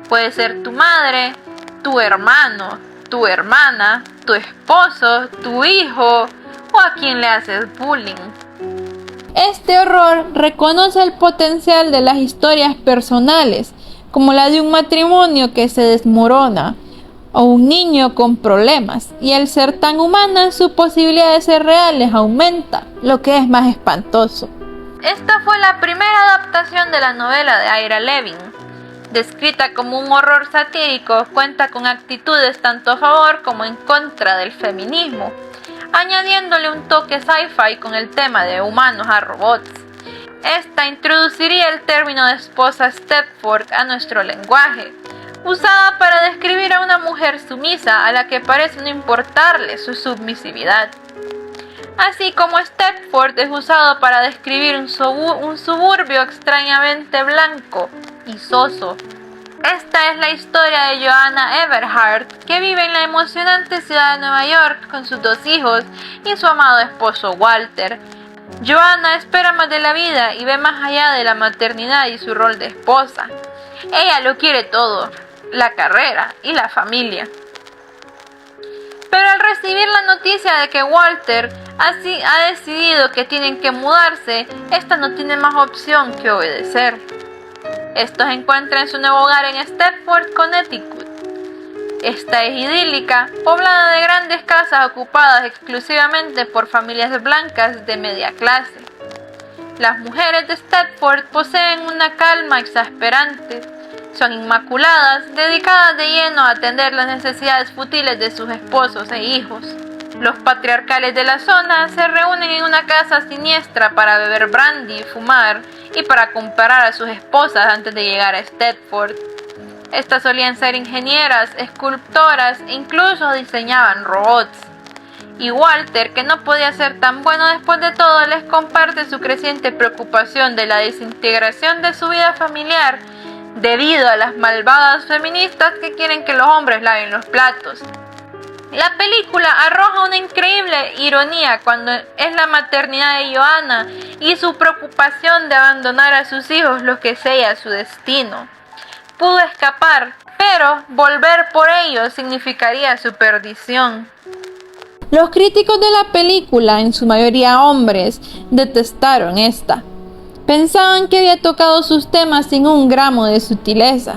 Puede ser tu madre, tu hermano, tu hermana, tu esposo, tu hijo o a quien le haces bullying. Este horror reconoce el potencial de las historias personales, como la de un matrimonio que se desmorona o un niño con problemas, y al ser tan humana, su posibilidad de ser reales aumenta, lo que es más espantoso. Esta fue la primera adaptación de la novela de Ira Levin. Descrita como un horror satírico, cuenta con actitudes tanto a favor como en contra del feminismo, añadiéndole un toque sci-fi con el tema de humanos a robots. Esta introduciría el término de esposa Stepford a nuestro lenguaje, usada para describir a una mujer sumisa a la que parece no importarle su submisividad. Así como Stepford es usado para describir un suburbio extrañamente blanco y soso. Esta es la historia de Joanna Everhart, que vive en la emocionante ciudad de Nueva York con sus 2 hijos y su amado esposo Walter. Joanna espera más de la vida y ve más allá de la maternidad y su rol de esposa. Ella lo quiere todo, la carrera y la familia. Pero al recibir la noticia de que Walter ha decidido que tienen que mudarse, esta no tiene más opción que obedecer. Estos se encuentran en su nuevo hogar en Stepford, Connecticut. Esta es idílica, poblada de grandes casas ocupadas exclusivamente por familias blancas de media clase. Las mujeres de Stepford poseen una calma exasperante. Son inmaculadas, dedicadas de lleno a atender las necesidades fútiles de sus esposos e hijos. Los patriarcales de la zona se reúnen en una casa siniestra para beber brandy y fumar, y para comparar a sus esposas antes de llegar a Stepford. Estas solían ser ingenieras, escultoras e incluso diseñaban robots. Y Walter, que no podía ser tan bueno después de todo, les comparte su creciente preocupación de la desintegración de su vida familiar debido a las malvadas feministas que quieren que los hombres laven los platos. La película arroja una increíble ironía cuando es la maternidad de Joanna y su preocupación de abandonar a sus hijos lo que sella su destino. Pudo escapar, pero volver por ellos significaría su perdición. Los críticos de la película, en su mayoría hombres, detestaron esta. Pensaban que había tocado sus temas sin un gramo de sutileza.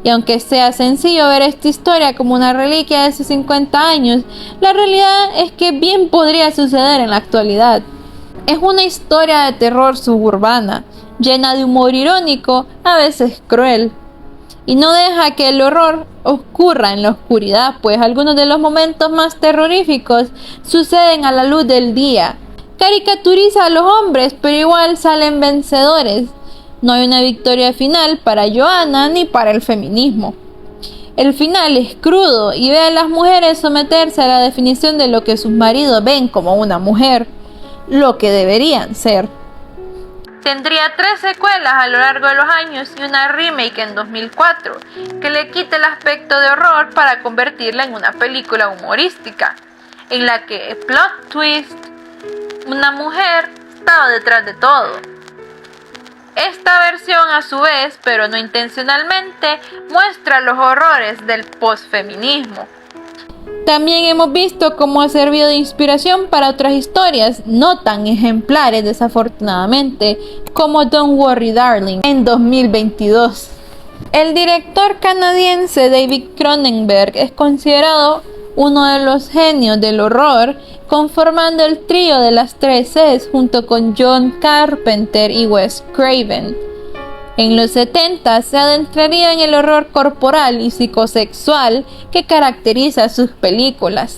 Y aunque sea sencillo ver esta historia como una reliquia de hace 50 años, la realidad es que bien podría suceder en la actualidad. Es una historia de terror suburbana, llena de humor irónico, a veces cruel. Y no deja que el horror ocurra en la oscuridad, pues algunos de los momentos más terroríficos suceden a la luz del día. Caricaturiza a los hombres, pero igual salen vencedores. No hay una victoria final para Joanna ni para el feminismo. El final es crudo y ve a las mujeres someterse a la definición de lo que sus maridos ven como una mujer, lo que deberían ser. Tendría 3 secuelas a lo largo de los años y una remake en 2004, que le quita el aspecto de horror para convertirla en una película humorística. en la que, plot twist, una mujer estaba detrás de todo. Esta versión, a su vez, pero no intencionalmente, muestra los horrores del posfeminismo. También hemos visto cómo ha servido de inspiración para otras historias no tan ejemplares, desafortunadamente, como Don't Worry Darling en 2022. El director canadiense David Cronenberg es considerado uno de los genios del horror, conformando el trío de las 3 Cs junto con John Carpenter y Wes Craven. En los 70 se adentraría en el horror corporal y psicosexual que caracteriza sus películas,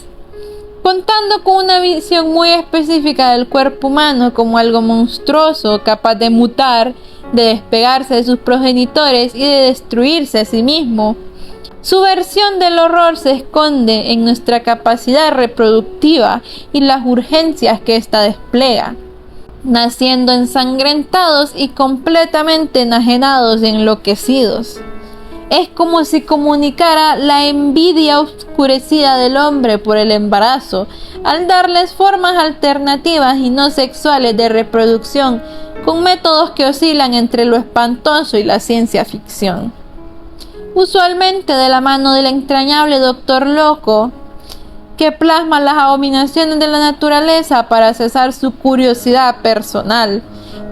contando con una visión muy específica del cuerpo humano como algo monstruoso, capaz de mutar, de despegarse de sus progenitores y de destruirse a sí mismo. Su versión del horror se esconde en nuestra capacidad reproductiva y las urgencias que ésta despliega, naciendo ensangrentados y completamente enajenados y enloquecidos. Es como si comunicara la envidia oscurecida del hombre por el embarazo, al darles formas alternativas y no sexuales de reproducción, con métodos que oscilan entre lo espantoso y la ciencia ficción. Usualmente de la mano del entrañable Doctor Loco, que plasma las abominaciones de la naturaleza para cesar su curiosidad personal,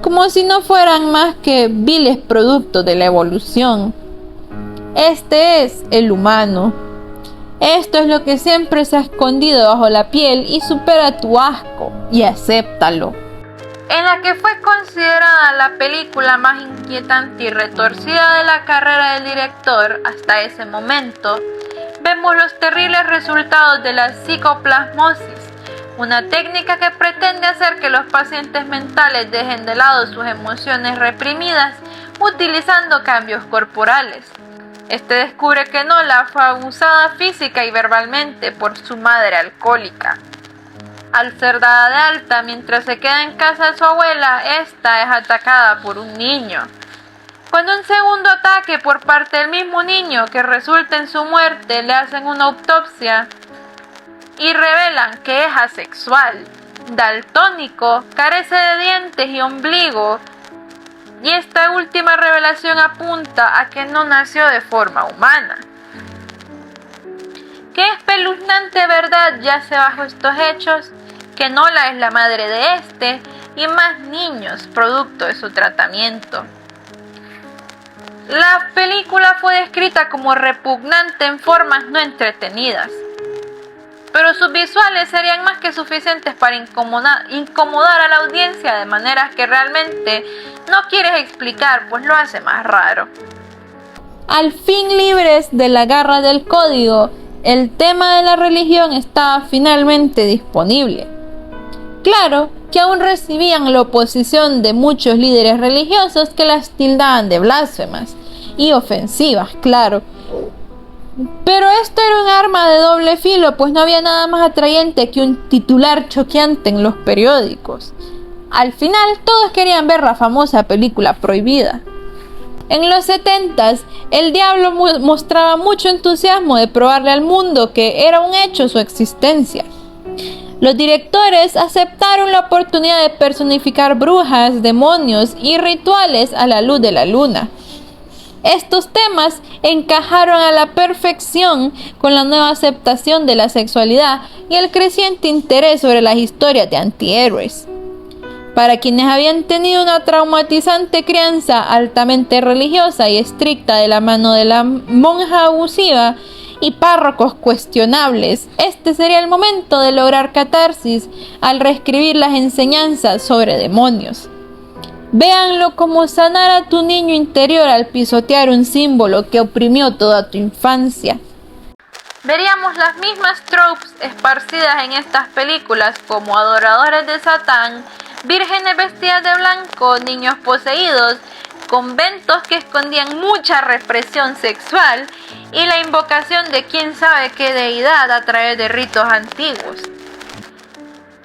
como si no fueran más que viles productos de la evolución. Este es el humano. Esto es lo que siempre se ha escondido bajo la piel y supera tu asco y acéptalo. En la que fue considerada la película más inquietante y retorcida de la carrera del director hasta ese momento, vemos los terribles resultados de la psicoplasmosis, una técnica que pretende hacer que los pacientes mentales dejen de lado sus emociones reprimidas utilizando cambios corporales. Este descubre que Nola fue abusada física y verbalmente por su madre alcohólica. Al ser dada de alta mientras se queda en casa de su abuela, esta es atacada por un niño. Cuando un segundo ataque por parte del mismo niño que resulta en su muerte, le hacen una autopsia y revelan que es asexual, daltónico, carece de dientes y ombligo, y esta última revelación apunta a que no nació de forma humana. Qué espeluznante verdad yace bajo estos hechos, que Nola es la madre de este y más niños producto de su tratamiento. La película fue descrita como repugnante en formas no entretenidas, pero sus visuales serían más que suficientes para incomodar a la audiencia de maneras que realmente no quieres explicar, pues lo hace más raro. Al fin libres de la garra del código, el tema de la religión estaba finalmente disponible. Claro que aún recibían la oposición de muchos líderes religiosos que las tildaban de blasfemas y ofensivas, claro. Pero esto era un arma de doble filo, pues no había nada más atrayente que un titular choqueante en los periódicos. Al final todos querían ver la famosa película prohibida. En los 70s, el diablo mostraba mucho entusiasmo de probarle al mundo que era un hecho su existencia. Los directores aceptaron la oportunidad de personificar brujas, demonios y rituales a la luz de la luna. Estos temas encajaron a la perfección con la nueva aceptación de la sexualidad y el creciente interés sobre las historias de antihéroes. Para quienes habían tenido una traumatizante crianza altamente religiosa y estricta de la mano de la monja abusiva y párrocos cuestionables, este sería el momento de lograr catarsis al reescribir las enseñanzas sobre demonios. Véanlo como sanar a tu niño interior al pisotear un símbolo que oprimió toda tu infancia. Veríamos las mismas tropes esparcidas en estas películas como adoradores de Satán, vírgenes vestidas de blanco, niños poseídos, conventos que escondían mucha represión sexual y la invocación de quién sabe qué deidad a través de ritos antiguos.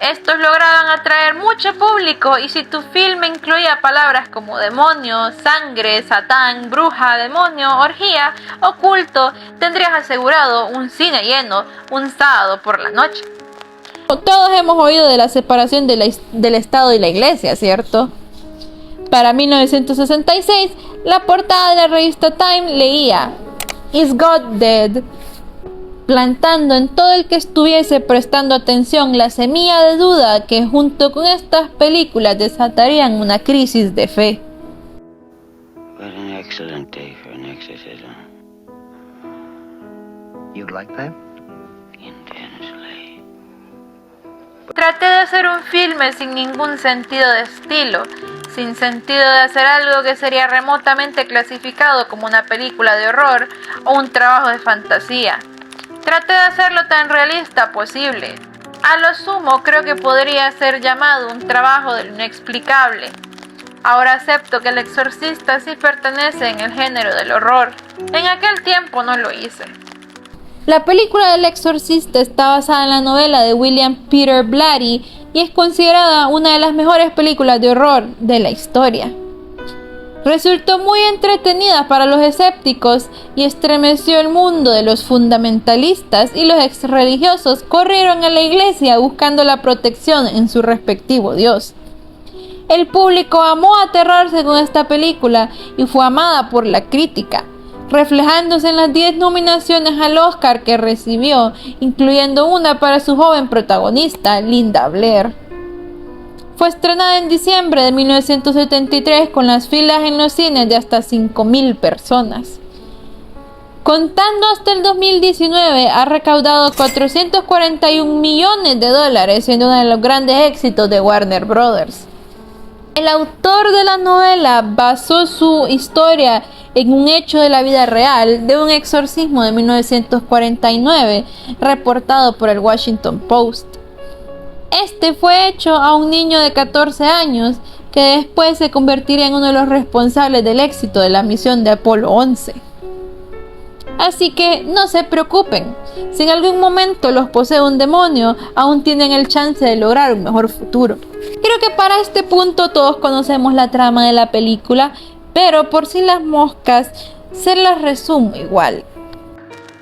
Estos lograban atraer mucho público y si tu filme incluía palabras como demonio, sangre, satán, bruja, demonio, orgía o culto, tendrías asegurado un cine lleno un sábado por la noche. todos hemos oído de la separación del Estado y la Iglesia, ¿cierto? Para 1966, la portada de la revista Time leía "Is God Dead?", plantando en todo el que estuviese prestando atención la semilla de duda que junto con estas películas desatarían una crisis de fe. What an excellent day for an exorcism. You'd like that? Intensely. Traté de hacer un filme sin ningún sentido de estilo, sin sentido de hacer algo que sería remotamente clasificado como una película de horror o un trabajo de fantasía. Traté de hacerlo tan realista posible. A lo sumo creo que podría ser llamado un trabajo de lo inexplicable. Ahora acepto que El Exorcista sí pertenece en el género del horror. En aquel tiempo no lo hice. La película del Exorcista está basada en la novela de William Peter Blatty y es considerada una de las mejores películas de horror de la historia. Resultó muy entretenida para los escépticos y estremeció el mundo de los fundamentalistas, y los exreligiosos corrieron a la iglesia buscando la protección en su respectivo Dios. El público amó aterrarse con esta película y fue amada por la crítica, reflejándose en las 10 nominaciones al Oscar que recibió, incluyendo una para su joven protagonista, Linda Blair. Fue estrenada en diciembre de 1973 con las filas en los cines de hasta 5,000 personas. Contando hasta el 2019, ha recaudado $441 millones, siendo uno de los grandes éxitos de Warner Brothers. El autor de la novela basó su historia en un hecho de la vida real de un exorcismo de 1949, reportado por el Washington Post. Este fue hecho a un niño de 14 años que después se convertiría en uno de los responsables del éxito de la misión de Apolo 11. Así que no se preocupen, si en algún momento los posee un demonio, aún tienen el chance de lograr un mejor futuro. Creo que para este punto todos conocemos la trama de la película, pero por si las moscas, se las resumo igual.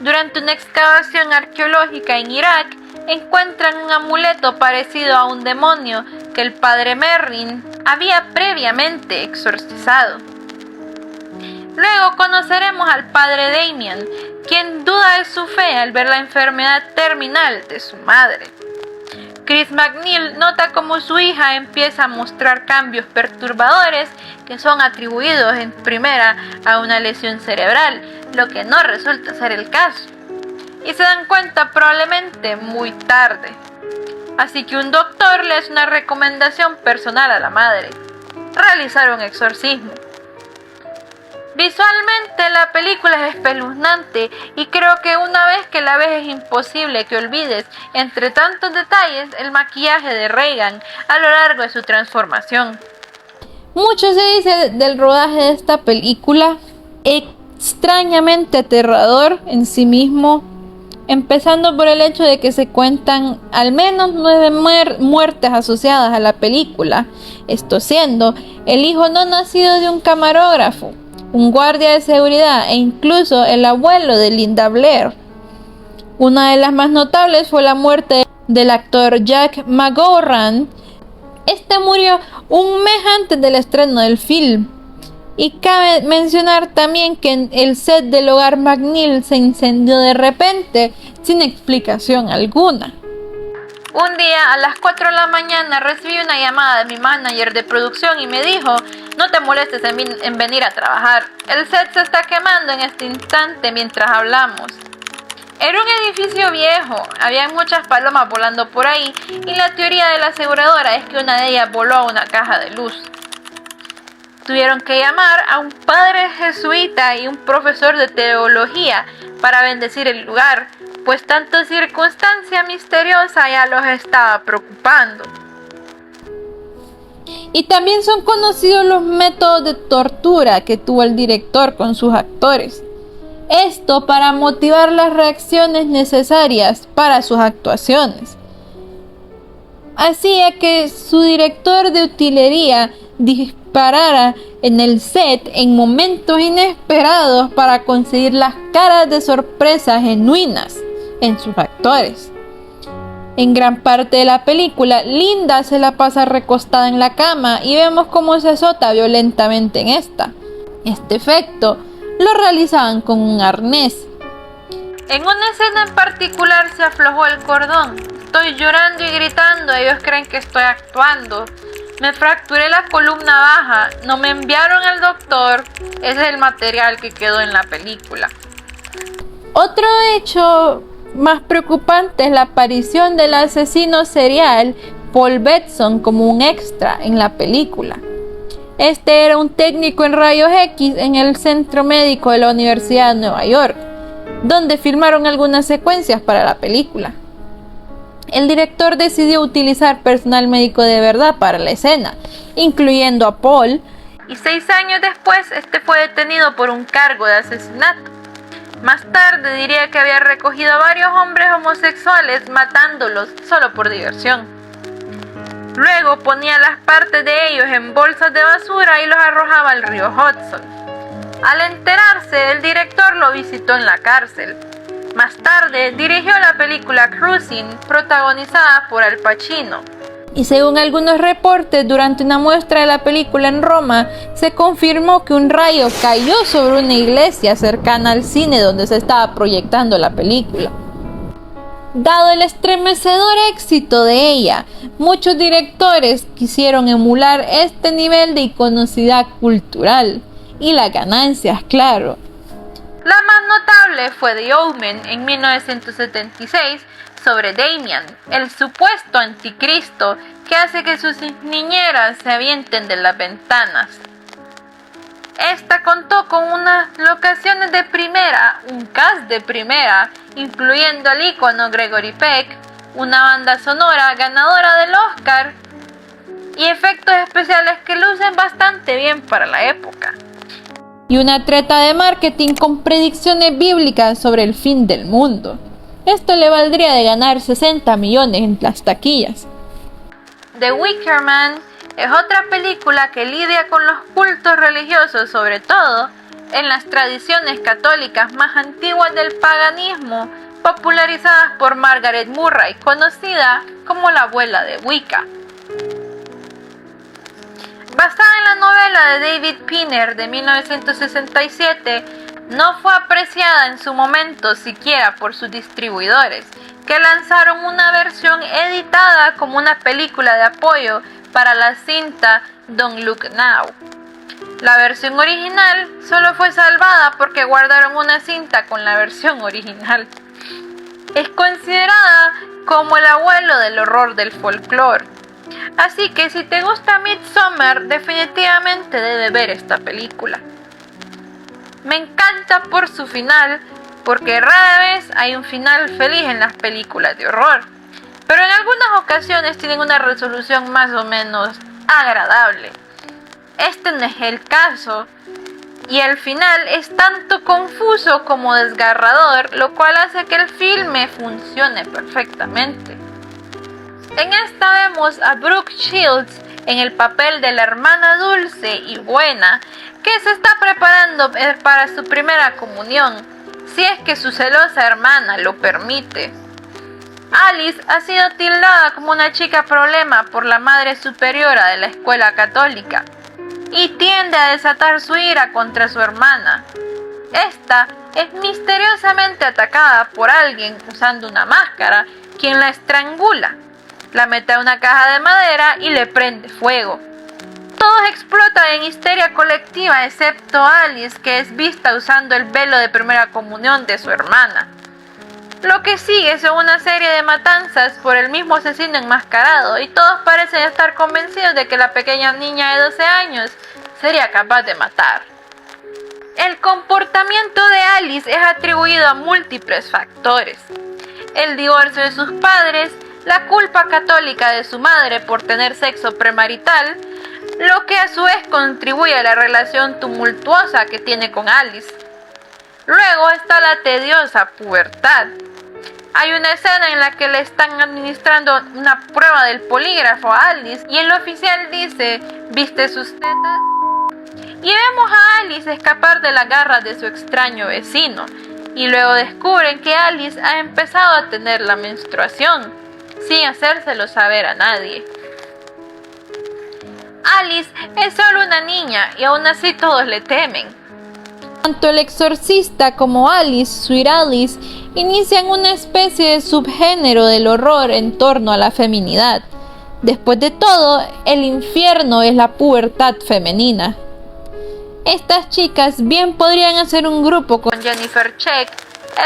Durante una excavación arqueológica en Irak, encuentran un amuleto parecido a un demonio que el padre Merrin había previamente exorcizado. Luego conoceremos al padre Damien, quien duda de su fe al ver la enfermedad terminal de su madre. Chris MacNeil nota cómo su hija empieza a mostrar cambios perturbadores que son atribuidos en primera a una lesión cerebral, lo que no resulta ser el caso. Y se dan cuenta probablemente muy tarde. Así que un doctor le hace una recomendación personal a la madre: realizar un exorcismo. Visualmente la película es espeluznante y creo que una vez que la ves es imposible que olvides, entre tantos detalles, el maquillaje de Regan a lo largo de su transformación. Mucho se dice del rodaje de esta película, extrañamente aterrador en sí mismo, empezando por el hecho de que se cuentan al menos 9 muertes asociadas a la película, esto siendo el hijo no nacido de un camarógrafo, un guardia de seguridad e incluso el abuelo de Linda Blair. Una de las más notables fue la muerte del actor Jack McGowan. Este murió un mes antes del estreno del film. Y cabe mencionar también que el set del hogar MacNeil se incendió de repente, sin explicación alguna. Un día a las 4 de la mañana recibí una llamada de mi manager de producción y me dijo: no te molestes en venir a trabajar, el set se está quemando en este instante mientras hablamos. Era un edificio viejo, había muchas palomas volando por ahí y la teoría de la aseguradora es que una de ellas voló a una caja de luz. Tuvieron que llamar a un padre jesuita y un profesor de teología para bendecir el lugar, pues tanta circunstancia misteriosa ya los estaba preocupando. Y también son conocidos los métodos de tortura que tuvo el director con sus actores. Esto para motivar las reacciones necesarias para sus actuaciones. Hacía que su director de utilería disparara en el set en momentos inesperados para conseguir las caras de sorpresa genuinas en sus actores. En gran parte de la película, Linda se la pasa recostada en la cama y vemos cómo se azota violentamente en esta. Este efecto lo realizaban con un arnés. En una escena en particular se aflojó el cordón. Estoy llorando y gritando, ellos creen que estoy actuando. Me fracturé la columna baja, no me enviaron al doctor. Ese es el material que quedó en la película. Otro hecho más preocupante es la aparición del asesino serial Paul Batson como un extra en la película. Este era un técnico en rayos X en el Centro Médico de la Universidad de Nueva York, donde filmaron algunas secuencias para la película. El director decidió utilizar personal médico de verdad para la escena, incluyendo a Paul, y 6 años después este fue detenido por un cargo de asesinato. Más tarde diría que había recogido a varios hombres homosexuales matándolos solo por diversión. Luego ponía las partes de ellos en bolsas de basura y los arrojaba al río Hudson. Al enterarse, el director lo visitó en la cárcel. Más tarde dirigió la película Cruising, protagonizada por Al Pacino. Y según algunos reportes, durante una muestra de la película en Roma, se confirmó que un rayo cayó sobre una iglesia cercana al cine donde se estaba proyectando la película. Dado el estremecedor éxito de ella, muchos directores quisieron emular este nivel de iconocidad cultural y las ganancias, claro. La más notable fue The Omen en 1976, sobre Damien, el supuesto anticristo que hace que sus niñeras se avienten de las ventanas. Esta contó con unas locaciones de primera, un cast de primera, incluyendo al ícono Gregory Peck, una banda sonora ganadora del Oscar y efectos especiales que lucen bastante bien para la época. Y una treta de marketing con predicciones bíblicas sobre el fin del mundo. Esto le valdría de ganar 60 millones en las taquillas. The Wicker Man es otra película que lidia con los cultos religiosos, sobre todo en las tradiciones católicas más antiguas del paganismo, popularizadas por Margaret Murray, conocida como la abuela de Wicca. Basada en la novela de David Pinner de 1967, no fue apreciada en su momento siquiera por sus distribuidores, que lanzaron una versión editada como una película de apoyo para la cinta Don't Look Now. La versión original solo fue salvada porque guardaron una cinta con la versión original. Es considerada como el abuelo del horror del folclore. Así que si te gusta Midsommar, definitivamente debes ver esta película. Me encanta por su final, porque rara vez hay un final feliz en las películas de horror, pero en algunas ocasiones tienen una resolución más o menos agradable. Este no es el caso, y el final es tanto confuso como desgarrador, lo cual hace que el filme funcione perfectamente. En esta vemos a Brooke Shields en el papel de la hermana dulce y buena que se está preparando para su primera comunión, si es que su celosa hermana lo permite. Alice ha sido tildada como una chica problema por la madre superiora de la escuela católica y tiende a desatar su ira contra su hermana. Esta es misteriosamente atacada por alguien usando una máscara, quien la estrangula, la mete a una caja de madera y le prende fuego. Todos explotan en histeria colectiva excepto Alice, que es vista usando el velo de primera comunión de su hermana. Lo que sigue son una serie de matanzas por el mismo asesino enmascarado y todos parecen estar convencidos de que la pequeña niña de 12 años sería capaz de matar. El comportamiento de Alice es atribuido a múltiples factores: el divorcio de sus padres, la culpa católica de su madre por tener sexo premarital, lo que a su vez contribuye a la relación tumultuosa que tiene con Alice. Luego está la tediosa pubertad. Hay una escena en la que le están administrando una prueba del polígrafo a Alice y el oficial dice: ¿viste sus tetas? Y vemos a Alice escapar de las garras de su extraño vecino, y luego descubren que Alice ha empezado a tener la menstruación. sin hacérselo saber a nadie. Alice es solo una niña y aún así todos le temen. Tanto El Exorcista como Alice, Sweet Alice, inician una especie de subgénero del horror en torno a la feminidad. Después de todo, el infierno es la pubertad femenina. Estas chicas bien podrían hacer un grupo con Jennifer Check,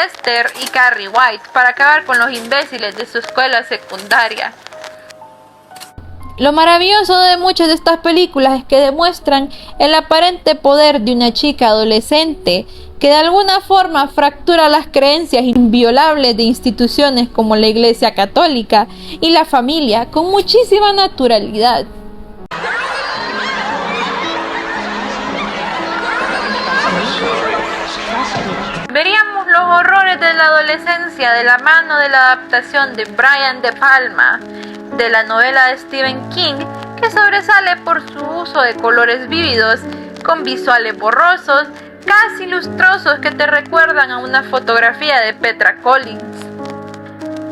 Esther y Carrie White para acabar con los imbéciles de su escuela secundaria. Lo maravilloso de muchas de estas películas es que demuestran el aparente poder de una chica adolescente que de alguna forma fractura las creencias inviolables de instituciones como la Iglesia Católica y la familia con muchísima naturalidad. Veríamos los horrores de la adolescencia de la mano de la adaptación de Brian De Palma de la novela de Stephen King, que sobresale por su uso de colores vívidos, con visuales borrosos, casi lustrosos que te recuerdan a una fotografía de Petra Collins.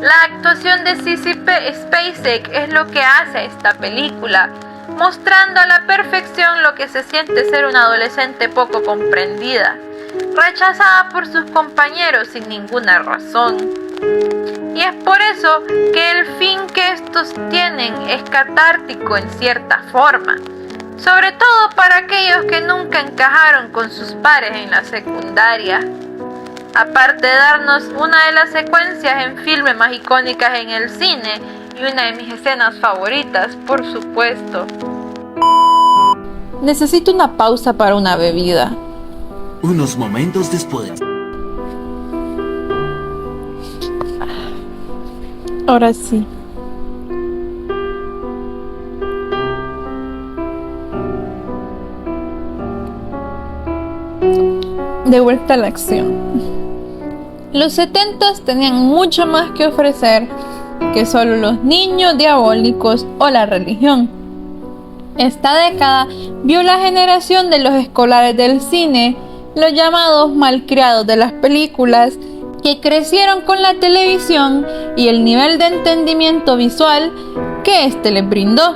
La actuación de Sissy Spacek es lo que hace esta película, mostrando a la perfección lo que se siente ser una adolescente poco comprendida, rechazada por sus compañeros sin ninguna razón. Y es por eso que el fin que estos tienen es catártico en cierta forma, sobre todo para aquellos que nunca encajaron con sus pares en la secundaria. Aparte de darnos una de las secuencias en filme más icónicas en el cine y una de mis escenas favoritas, por supuesto. Necesito una pausa para una bebida. Unos momentos después. Ahora sí. De vuelta a la acción. Los 70s tenían mucho más que ofrecer que solo los niños diabólicos o la religión. Esta década vio la generación de los escolares del cine, los llamados malcriados de las películas, que crecieron con la televisión y el nivel de entendimiento visual que éste les brindó.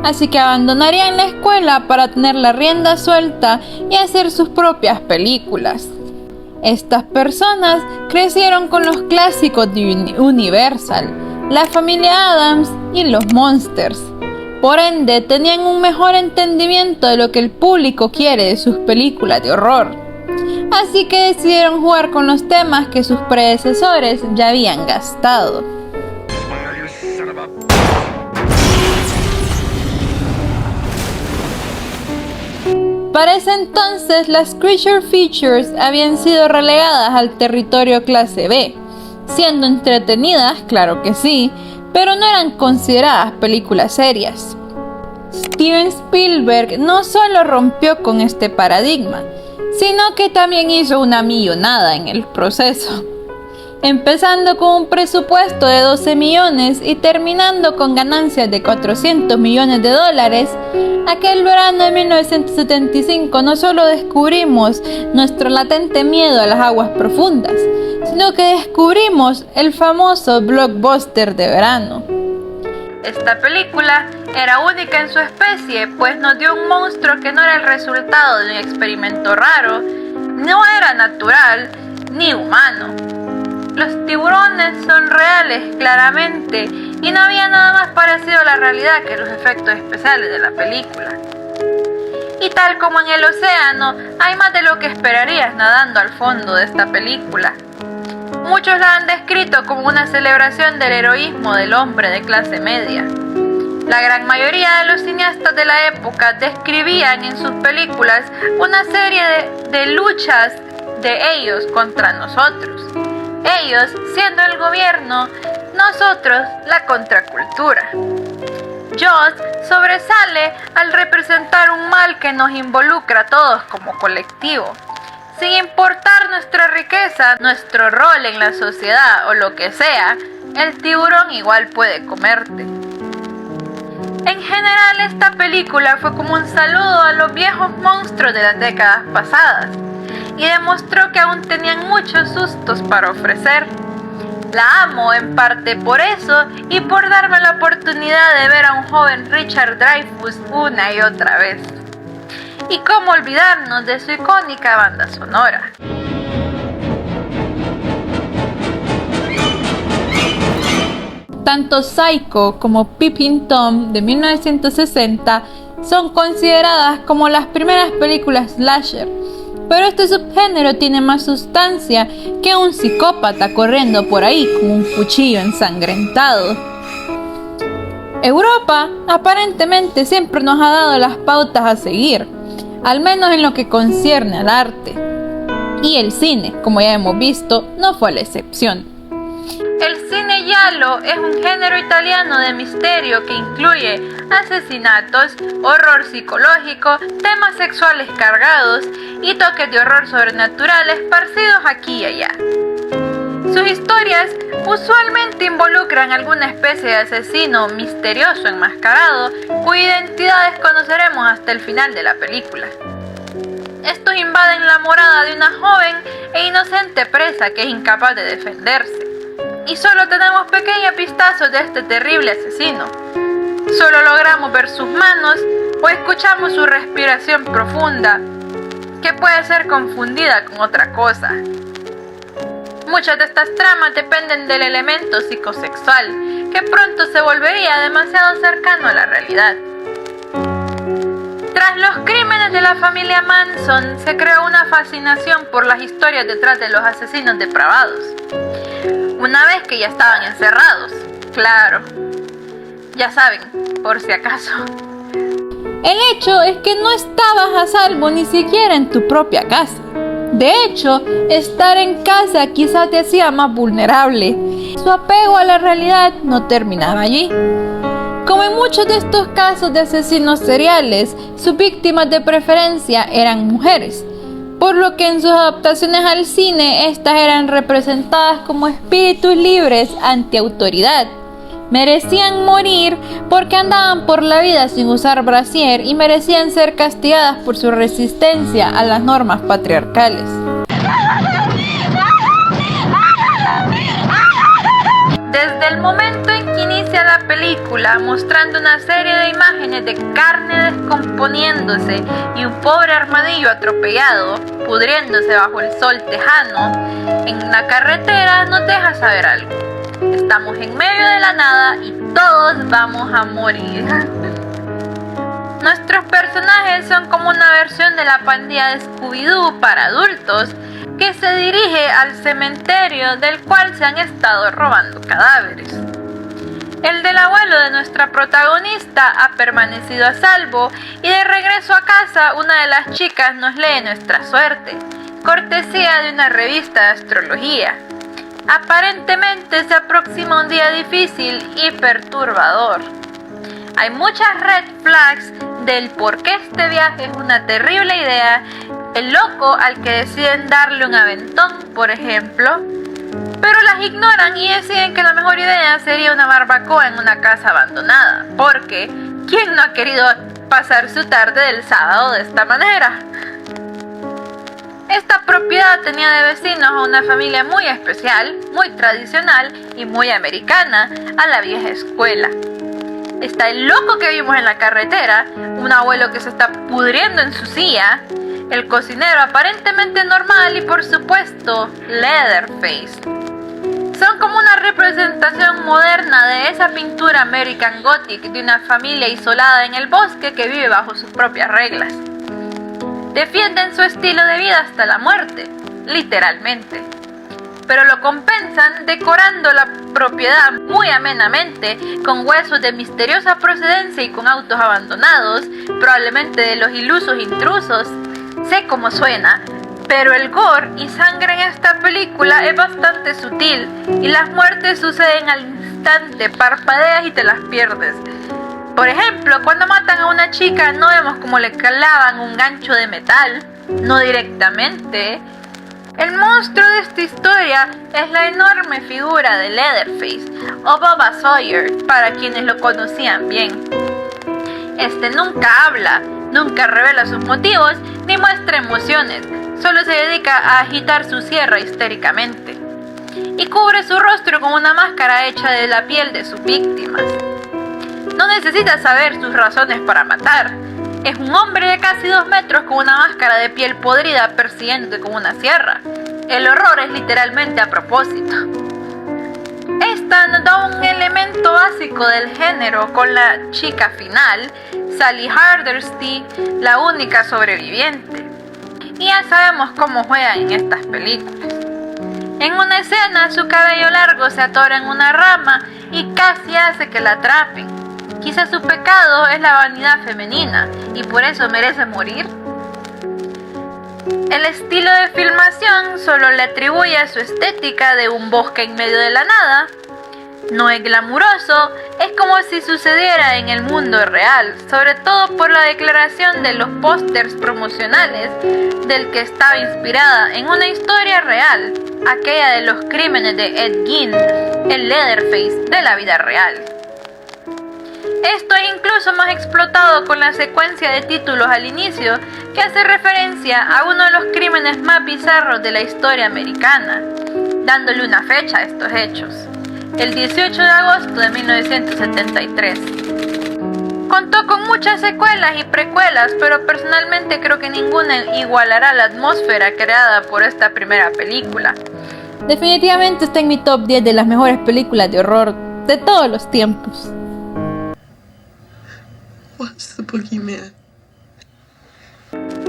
Así que abandonarían la escuela para tener la rienda suelta y hacer sus propias películas. Estas personas crecieron con los clásicos de Universal, la familia Addams y los Monsters. Por ende, tenían un mejor entendimiento de lo que el público quiere de sus películas de horror. Así que decidieron jugar con los temas que sus predecesores ya habían gastado. Para ese entonces, las Creature Features habían sido relegadas al territorio clase B, siendo entretenidas, claro que sí, pero no eran consideradas películas serias. Steven Spielberg no solo rompió con este paradigma, sino que también hizo una millonada en el proceso, empezando con un presupuesto de 12 millones y terminando con ganancias de $400 millones. Aquel verano de 1975 no solo descubrimos nuestro latente miedo a las aguas profundas, sino que descubrimos el famoso blockbuster de verano. Esta película era única en su especie, pues nos dio un monstruo que no era el resultado de un experimento raro, no era natural ni humano. Los tiburones son reales, claramente, y no había nada más parecido a la realidad que los efectos especiales de la película. Y tal como en el océano, hay más de lo que esperarías nadando al fondo de esta película. Muchos la han descrito como una celebración del heroísmo del hombre de clase media. La gran mayoría de los cineastas de la época describían en sus películas una serie de luchas de ellos contra nosotros. Ellos siendo el gobierno, nosotros la contracultura. Jaws sobresale al representar un mal que nos involucra a todos como colectivo. Sin importar nuestra riqueza, nuestro rol en la sociedad o lo que sea, el tiburón igual puede comerte. En general, esta película fue como un saludo a los viejos monstruos de las décadas pasadas y demostró que aún tenían muchos sustos para ofrecer. La amo en parte por eso y por darme la oportunidad de ver a un joven Richard Dreyfuss una y otra vez. Y cómo olvidarnos de su icónica banda sonora. Tanto Psycho como Peeping Tom de 1960 son consideradas como las primeras películas slasher, pero este subgénero tiene más sustancia que un psicópata corriendo por ahí con un cuchillo ensangrentado. Europa aparentemente siempre nos ha dado las pautas a seguir, al menos en lo que concierne al arte. Y el cine, como ya hemos visto, no fue la excepción. El cine giallo es un género italiano de misterio que incluye asesinatos, horror psicológico, temas sexuales cargados y toques de horror sobrenatural esparcidos aquí y allá. Sus historias usualmente involucran alguna especie de asesino misterioso enmascarado cuya identidad desconoceremos hasta el final de la película. Estos invaden la morada de una joven e inocente presa que es incapaz de defenderse. Y solo tenemos pequeños pistazos de este terrible asesino. Solo logramos ver sus manos o escuchamos su respiración profunda, que puede ser confundida con otra cosa. Muchas de estas tramas dependen del elemento psicosexual, que pronto se volvería demasiado cercano a la realidad. Tras los crímenes de la familia Manson, se creó una fascinación por las historias detrás de los asesinos depravados. Una vez que ya estaban encerrados, claro. Ya saben, por si acaso. El hecho es que no estabas a salvo ni siquiera en tu propia casa. De hecho, estar en casa quizás te hacía más vulnerable. Su apego a la realidad no terminaba allí. Como en muchos de estos casos de asesinos seriales, sus víctimas de preferencia eran mujeres, por lo que en sus adaptaciones al cine, estas eran representadas como espíritus libres ante autoridad. Merecían morir porque andaban por la vida sin usar brasier y merecían ser castigadas por su resistencia a las normas patriarcales. Desde el momento en que inicia la película, mostrando una serie de imágenes de carne descomponiéndose y un pobre armadillo atropellado, pudriéndose bajo el sol tejano, en la carretera nos deja saber algo. Estamos en medio de la nada y todos vamos a morir. Nuestros personajes son como una versión de la pandilla de Scooby-Doo para adultos, que se dirige al cementerio del cual se han estado robando cadáveres. El del abuelo de nuestra protagonista ha permanecido a salvo y de regreso a casa una de las chicas nos lee nuestra suerte, cortesía de una revista de astrología. Aparentemente se aproxima un día difícil y perturbador. Hay muchas red flags del por qué este viaje es una terrible idea, el loco al que deciden darle un aventón, por ejemplo, pero las ignoran y deciden que la mejor idea sería una barbacoa en una casa abandonada, porque ¿quién no ha querido pasar su tarde del sábado de esta manera? Esta propiedad tenía de vecinos a una familia muy especial, muy tradicional y muy americana, a la vieja escuela. Está el loco que vimos en la carretera, un abuelo que se está pudriendo en su silla, el cocinero aparentemente normal y por supuesto Leatherface. Son como una representación moderna de esa pintura American Gothic de una familia isolada en el bosque que vive bajo sus propias reglas. Defienden su estilo de vida hasta la muerte, literalmente. Pero lo compensan decorando la propiedad muy amenamente con huesos de misteriosa procedencia y con autos abandonados, probablemente de los ilusos intrusos. Sé cómo suena, pero el gore y sangre en esta película es bastante sutil y las muertes suceden al instante, parpadeas y te las pierdes. Por ejemplo, cuando matan a una chica no vemos cómo le clavan un gancho de metal, no directamente. El monstruo de esta historia es la enorme figura de Leatherface, o Baba Sawyer, para quienes lo conocían bien. Este nunca habla, nunca revela sus motivos, ni muestra emociones, solo se dedica a agitar su sierra histéricamente. y cubre su rostro con una máscara hecha de la piel de sus víctimas. No necesita saber sus razones para matar. Es un hombre de casi 2 metros con una máscara de piel podrida persiguiéndote con una sierra. El horror es literalmente a propósito. Esta nos da un elemento básico del género con la chica final, Sally Hardesty, la única sobreviviente. Y ya sabemos cómo juegan en estas películas. En una escena, su cabello largo se atora en una rama y casi hace que la atrapen. Quizás su pecado es la vanidad femenina y por eso merece morir. El estilo de filmación solo le atribuye a su estética de un bosque en medio de la nada. No es glamuroso, es como si sucediera en el mundo real, sobre todo por la declaración de los pósters promocionales del que estaba inspirada en una historia real, aquella de los crímenes de Ed Gein, el Leatherface de la vida real. Esto es incluso más explotado con la secuencia de títulos al inicio, que hace referencia a uno de los crímenes más bizarros de la historia americana, dándole una fecha a estos hechos, el 18 de agosto de 1973. Contó con muchas secuelas y precuelas, pero personalmente creo que ninguna igualará la atmósfera creada por esta primera película. Definitivamente está en mi top 10 de las mejores películas de horror de todos los tiempos. What's the boogeyman?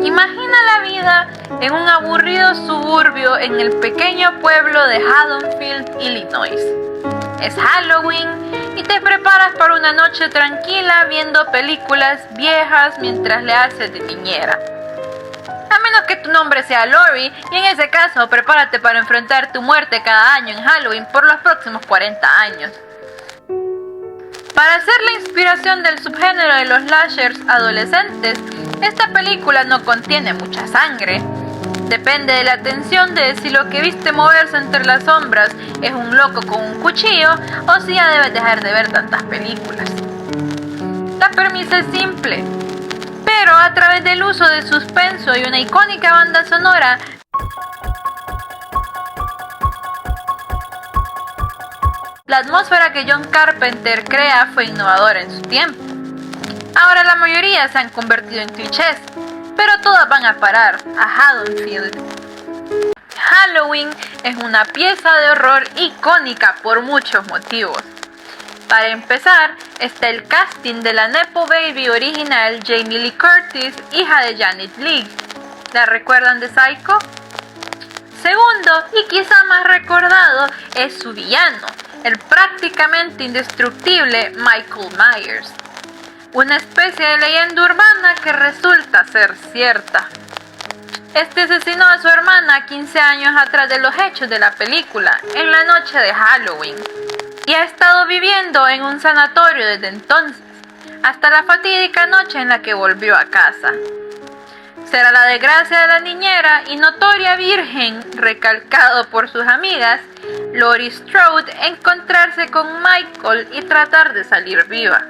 Imagina la vida en un aburrido suburbio en el pequeño pueblo de Haddonfield, Illinois. Es Halloween y te preparas para una noche tranquila viendo películas viejas mientras le haces de niñera. A menos que tu nombre sea Lori, y en ese caso prepárate para enfrentar tu muerte cada año en Halloween por los próximos 40 años. Para ser la inspiración del subgénero de los slashers adolescentes, esta película no contiene mucha sangre. Depende de la atención de si lo que viste moverse entre las sombras es un loco con un cuchillo o si ya debes dejar de ver tantas películas. La premisa es simple, pero a través del uso de suspenso y una icónica banda sonora, la atmósfera que John Carpenter crea fue innovadora en su tiempo. Ahora la mayoría se han convertido en clichés, pero todas van a parar a Haddonfield. Halloween es una pieza de horror icónica por muchos motivos. Para empezar, está el casting de la Nepo Baby original Jamie Lee Curtis, hija de Janet Leigh. ¿La recuerdan de Psycho? Segundo, y quizá más recordado, es su villano, el prácticamente indestructible Michael Myers. Una especie de leyenda urbana que resulta ser cierta. Este asesinó a su hermana 15 años atrás de los hechos de la película, en la noche de Halloween, y ha estado viviendo en un sanatorio desde entonces, hasta la fatídica noche en la que volvió a casa. Será la desgracia de la niñera y notoria virgen, recalcado por sus amigas, Laurie Strode, encontrarse con Michael y tratar de salir viva.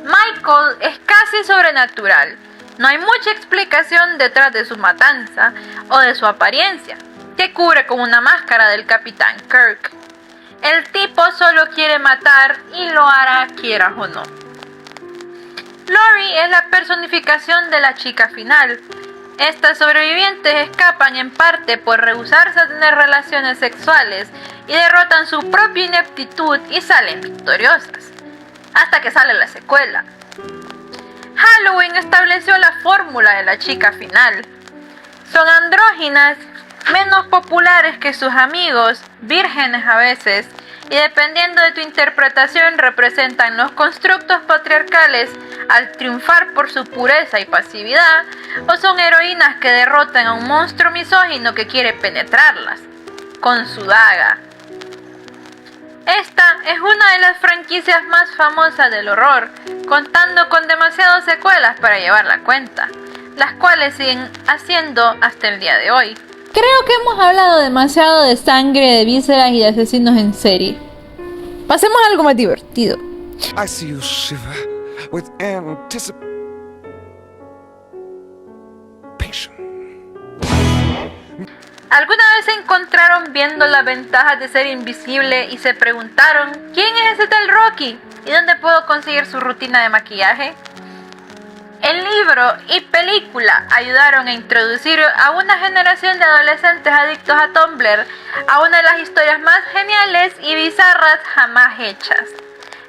Michael es casi sobrenatural. No hay mucha explicación detrás de su matanza o de su apariencia, que cubre con una máscara del Capitán Kirk. El tipo solo quiere matar y lo hará quieras o no. Laurie es la personificación de la chica final. Estas sobrevivientes escapan en parte por rehusarse a tener relaciones sexuales y derrotan su propia ineptitud y salen victoriosas. Hasta que sale la secuela. Halloween estableció la fórmula de la chica final. Son andróginas, menos populares que sus amigos, vírgenes a veces, y dependiendo de tu interpretación representan los constructos patriarcales al triunfar por su pureza y pasividad, o son heroínas que derrotan a un monstruo misógino que quiere penetrarlas con su daga. Esta es una de las franquicias más famosas del horror, contando con demasiadas secuelas para llevar la cuenta, las cuales siguen haciendo hasta el día de hoy. Creo que hemos hablado demasiado de sangre, de vísceras y de asesinos en serie. Pasemos a algo más divertido. I see you shiver with anticipation. ¿Alguna vez se encontraron viendo las ventajas de ser invisible y se preguntaron ¿quién es ese tal Rocky? ¿Y dónde puedo conseguir su rutina de maquillaje? El libro y película ayudaron a introducir a una generación de adolescentes adictos a Tumblr a una de las historias más geniales y bizarras jamás hechas.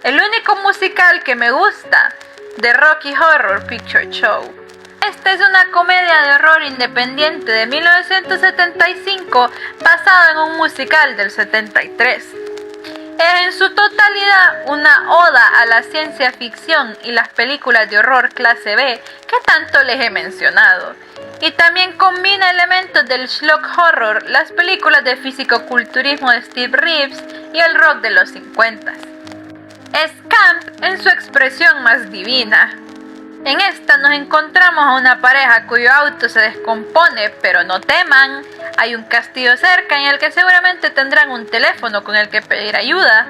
El único musical que me gusta, The Rocky Horror Picture Show. Esta es una comedia de horror independiente de 1975 basada en un musical del 73. Es en su totalidad una oda a la ciencia ficción y las películas de horror clase B que tanto les he mencionado. Y también combina elementos del schlock horror, las películas de fisicoculturismo de Steve Reeves y el rock de los 50. Es camp en su expresión más divina. En esta nos encontramos a una pareja cuyo auto se descompone, pero no teman, hay un castillo cerca en el que seguramente tendrán un teléfono con el que pedir ayuda.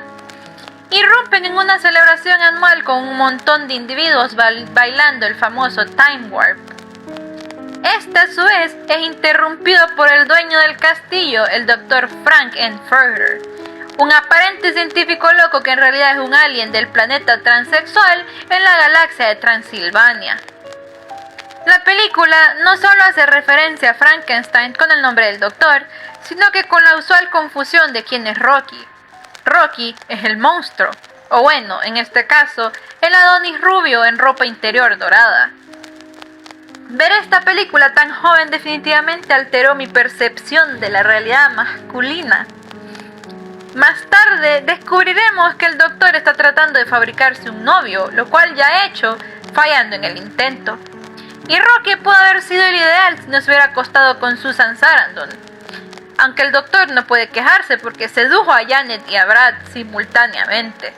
Irrumpen en una celebración anual con un montón de individuos bailando el famoso Time Warp. Este a su vez es interrumpido por el dueño del castillo, el Dr. Frank N. Furter, un aparente científico loco que en realidad es un alien del planeta transexual en la galaxia de Transilvania. La película no solo hace referencia a Frankenstein con el nombre del doctor, sino que con la usual confusión de quién es Rocky. Rocky es el monstruo, o bueno, en este caso, el Adonis rubio en ropa interior dorada. Ver esta película tan joven definitivamente alteró mi percepción de la realidad masculina. Más tarde descubriremos que el doctor está tratando de fabricarse un novio, lo cual ya ha hecho, fallando en el intento. Y Rocky pudo haber sido el ideal si no se hubiera acostado con Susan Sarandon. Aunque el doctor no puede quejarse porque sedujo a Janet y a Brad simultáneamente.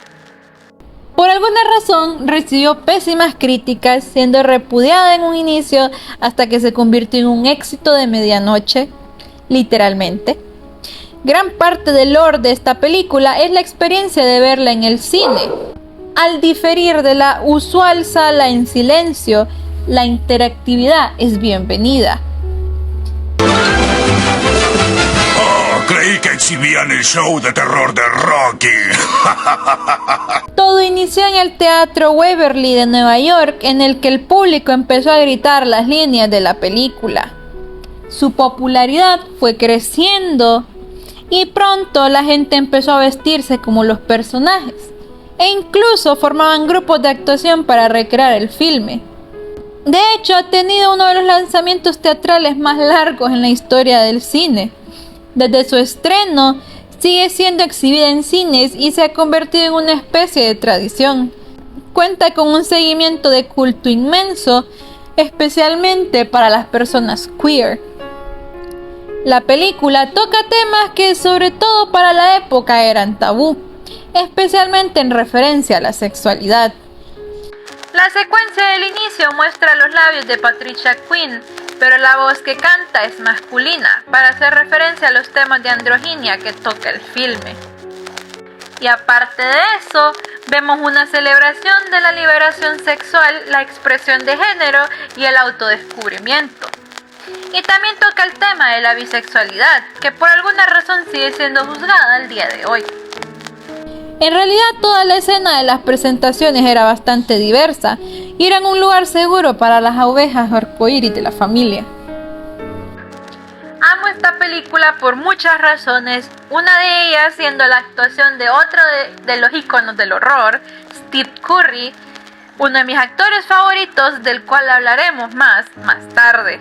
Por alguna razón recibió pésimas críticas, siendo repudiada en un inicio hasta que se convirtió en un éxito de medianoche, literalmente. Gran parte del lore de esta película es la experiencia de verla en el cine. Al diferir de la usual sala en silencio, la interactividad es bienvenida. Creí que exhibían el show de terror de Rocky. Todo inició en el Teatro Waverly de Nueva York, en el que el público empezó a gritar las líneas de la película. Su popularidad fue creciendo y pronto la gente empezó a vestirse como los personajes e incluso formaban grupos de actuación para recrear el filme. De hecho, ha tenido uno de los lanzamientos teatrales más largos en la historia del cine. Desde su estreno, sigue siendo exhibida en cines y se ha convertido en una especie de tradición. Cuenta con un seguimiento de culto inmenso, especialmente para las personas queer. La película toca temas que sobre todo para la época eran tabú, especialmente en referencia a la sexualidad. La secuencia del inicio muestra los labios de Patricia Quinn, pero la voz que canta es masculina, para hacer referencia a los temas de androginia que toca el filme. Y aparte de eso, vemos una celebración de la liberación sexual, la expresión de género y el autodescubrimiento. Y también toca el tema de la bisexualidad, que por alguna razón sigue siendo juzgada al día de hoy. En realidad toda la escena de las presentaciones era bastante diversa y eran un lugar seguro para las ovejas arcoíris de la familia. Amo esta película por muchas razones, una de ellas siendo la actuación de otro de los íconos del horror, Steve Curry, uno de mis actores favoritos del cual hablaremos más tarde.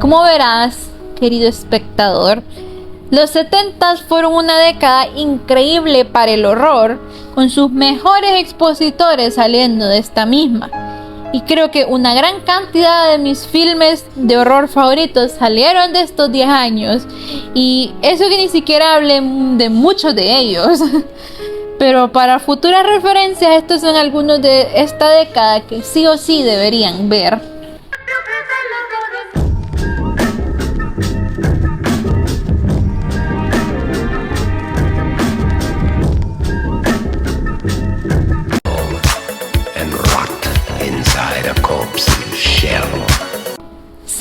Como verás, querido espectador, los 70s fueron una década increíble para el horror, con sus mejores expositores saliendo de esta misma. Y creo que una gran cantidad de mis filmes de horror favoritos salieron de estos 10 años. Y eso que ni siquiera hablé de muchos de ellos. Pero para futuras referencias, estos son algunos de esta década que sí o sí deberían ver.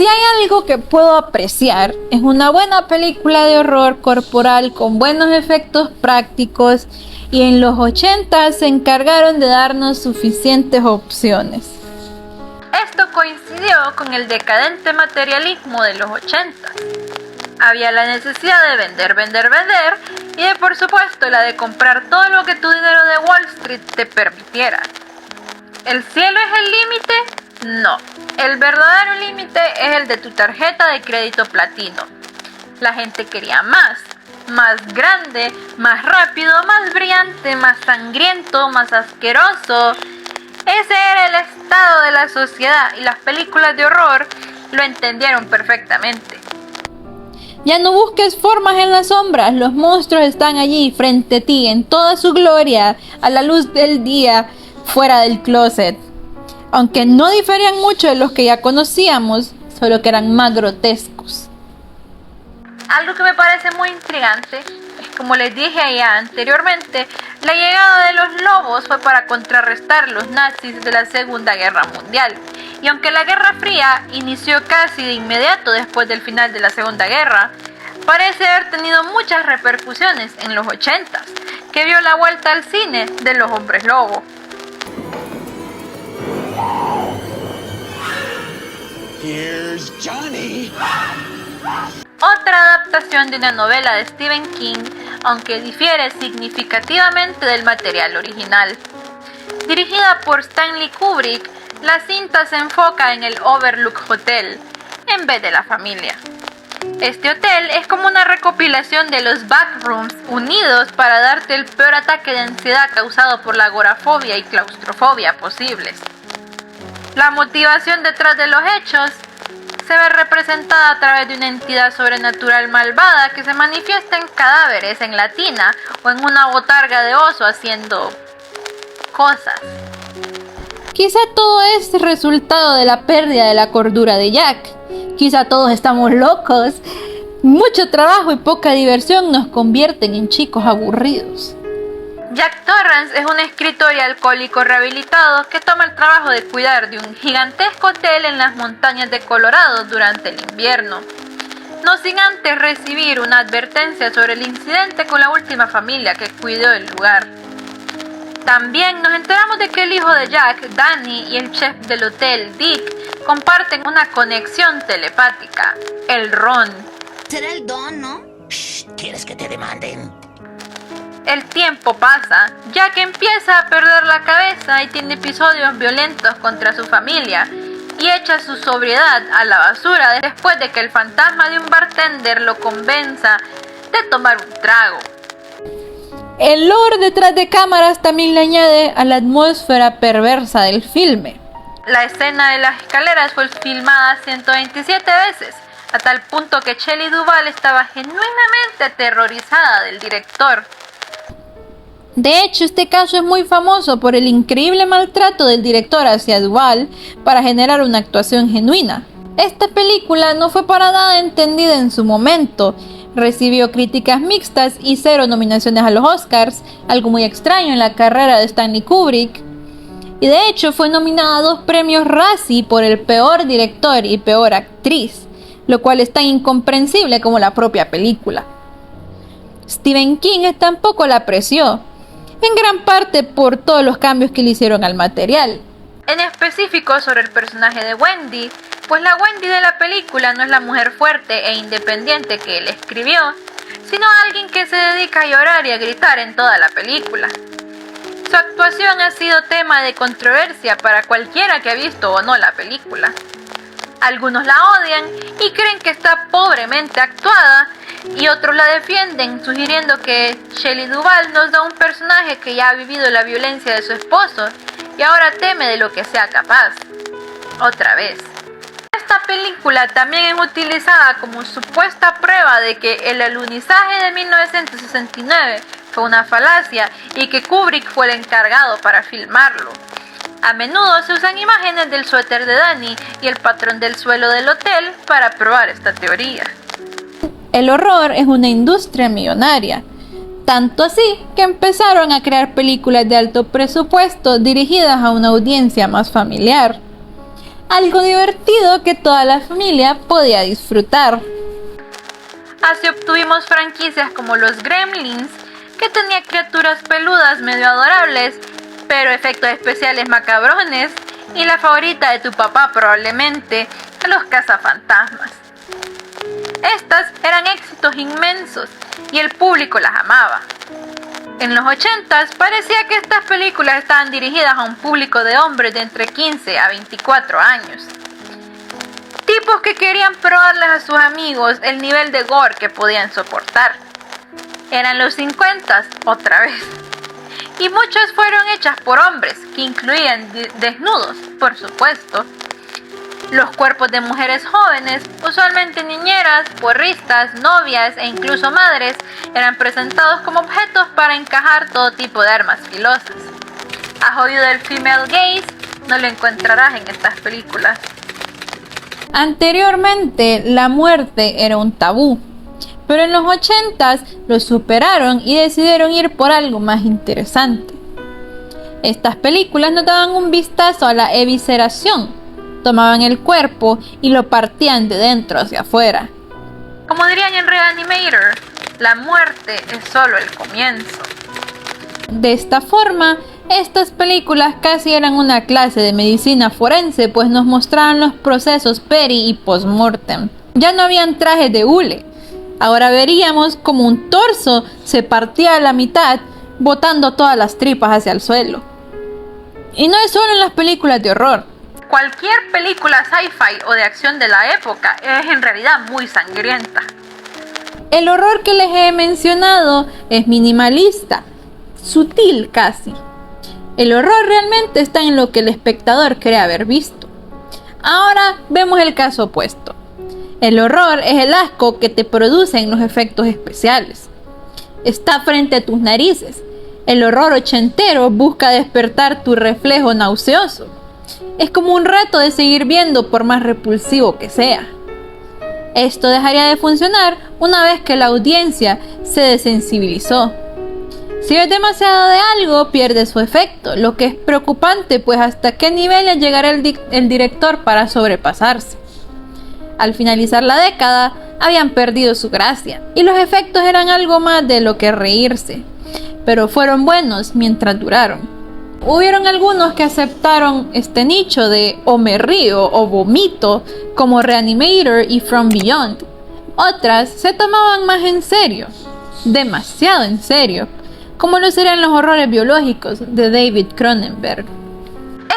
Si hay algo que puedo apreciar, es una buena película de horror corporal con buenos efectos prácticos, y en los 80 se encargaron de darnos suficientes opciones. Esto coincidió con el decadente materialismo de los 80. Había la necesidad de vender, y de por supuesto la de comprar todo lo que tu dinero de Wall Street te permitiera. ¿El cielo es el límite? No. El verdadero límite es el de tu tarjeta de crédito platino. La gente quería más grande, más rápido, más brillante, más sangriento, más asqueroso. Ese era el estado de la sociedad y las películas de horror lo entendieron perfectamente. Ya no busques formas en las sombras, los monstruos están allí frente a ti en toda su gloria, a la luz del día, fuera del closet. Aunque no diferían mucho de los que ya conocíamos, solo que eran más grotescos. Algo que me parece muy intrigante es, como les dije ya anteriormente, la llegada de los lobos fue para contrarrestar los nazis de la Segunda Guerra Mundial. Y aunque la Guerra Fría inició casi de inmediato después del final de la Segunda Guerra, parece haber tenido muchas repercusiones en los 80s, que vio la vuelta al cine de los hombres lobo. Here's Johnny. Otra adaptación de una novela de Stephen King, aunque difiere significativamente del material original. Dirigida por Stanley Kubrick, la cinta se enfoca en el Overlook Hotel, en vez de la familia. Este hotel es como una recopilación de los backrooms unidos para darte el peor ataque de ansiedad causado por la agorafobia y claustrofobia posibles. La motivación detrás de los hechos se ve representada a través de una entidad sobrenatural malvada que se manifiesta en cadáveres en la tina o en una botarga de oso haciendo cosas. Quizá todo es resultado de la pérdida de la cordura de Jack. Quizá todos estamos locos. Mucho trabajo y poca diversión nos convierten en chicos aburridos. Jack Torrance es un escritor y alcohólico rehabilitado que toma el trabajo de cuidar de un gigantesco hotel en las montañas de Colorado durante el invierno, no sin antes recibir una advertencia sobre el incidente con la última familia que cuidó el lugar. También nos enteramos de que el hijo de Jack, Danny, y el chef del hotel, Dick, comparten una conexión telepática, el Ron. Será el Don, ¿no? Shh, ¿quieres que te demanden? El tiempo pasa, Jack empieza a perder la cabeza y tiene episodios violentos contra su familia y echa su sobriedad a la basura después de que el fantasma de un bartender lo convenza de tomar un trago. El lore detrás de cámaras también le añade a la atmósfera perversa del filme. La escena de las escaleras fue filmada 127 veces, a tal punto que Shelley Duvall estaba genuinamente aterrorizada del director. De hecho, este caso es muy famoso por el increíble maltrato del director hacia Duvall para generar una actuación genuina. Esta película no fue para nada entendida en su momento. Recibió críticas mixtas y 0 nominaciones a los Oscars, algo muy extraño en la carrera de Stanley Kubrick. Y de hecho fue nominada a 2 premios Razzie por el peor director y peor actriz, lo cual es tan incomprensible como la propia película. Stephen King tampoco la apreció, en gran parte por todos los cambios que le hicieron al material. En específico sobre el personaje de Wendy, pues la Wendy de la película no es la mujer fuerte e independiente que él escribió, sino alguien que se dedica a llorar y a gritar en toda la película. Su actuación ha sido tema de controversia para cualquiera que ha visto o no la película. Algunos la odian y creen que está pobremente actuada, y otros la defienden, sugiriendo que Shelley Duvall nos da un personaje que ya ha vivido la violencia de su esposo y ahora teme de lo que sea capaz. Otra vez. Esta película también es utilizada como supuesta prueba de que el alunizaje de 1969 fue una falacia y que Kubrick fue el encargado para filmarlo. A menudo se usan imágenes del suéter de Danny y el patrón del suelo del hotel para probar esta teoría. El horror es una industria millonaria, tanto así que empezaron a crear películas de alto presupuesto dirigidas a una audiencia más familiar. algo divertido que toda la familia podía disfrutar. Así obtuvimos franquicias como los Gremlins, que tenía criaturas peludas medio adorables, pero efectos especiales macabrones, y la favorita de tu papá probablemente, los cazafantasmas. Estas eran éxitos inmensos y el público las amaba. En los 80s parecía que estas películas estaban dirigidas a un público de hombres de entre 15 a 24 años. Tipos que querían probarles a sus amigos el nivel de gore que podían soportar. Eran los 50s otra vez. Y muchas fueron hechas por hombres, que incluían desnudos, por supuesto. Los cuerpos de mujeres jóvenes, usualmente niñeras, porristas, novias e incluso madres, eran presentados como objetos para encajar todo tipo de armas filosas. ¿Has oído del female gaze? No lo encontrarás en estas películas. Anteriormente, la muerte era un tabú, pero en los 80s lo superaron y decidieron ir por algo más interesante. Estas películas nos daban un vistazo a la evisceración. Tomaban el cuerpo y lo partían de dentro hacia afuera. Como dirían en Reanimator, la muerte es solo el comienzo. De esta forma, estas películas casi eran una clase de medicina forense, pues nos mostraban los procesos peri y post-mortem. Ya no habían trajes de hule. Ahora veríamos como un torso se partía a la mitad, botando todas las tripas hacia el suelo. Y no es solo en las películas de horror. Cualquier película sci-fi o de acción de la época es en realidad muy sangrienta. El horror que les he mencionado es minimalista, sutil casi. El horror realmente está en lo que el espectador cree haber visto. Ahora vemos el caso opuesto. El horror es el asco que te producen los efectos especiales. Está frente a tus narices. El horror ochentero busca despertar tu reflejo nauseoso. Es como un reto de seguir viendo por más repulsivo que sea. Esto dejaría de funcionar una vez que la audiencia se desensibilizó. Si ves demasiado de algo, pierde su efecto, lo que es preocupante, pues hasta qué nivel llegará el director para sobrepasarse. Al finalizar la década, habían perdido su gracia, y los efectos eran algo más de lo que reírse, pero fueron buenos mientras duraron. Hubieron algunos que aceptaron este nicho de o me río o vomito, como Reanimator y From Beyond. Otras se tomaban más en serio, demasiado en serio, como lo serían los horrores biológicos de David Cronenberg.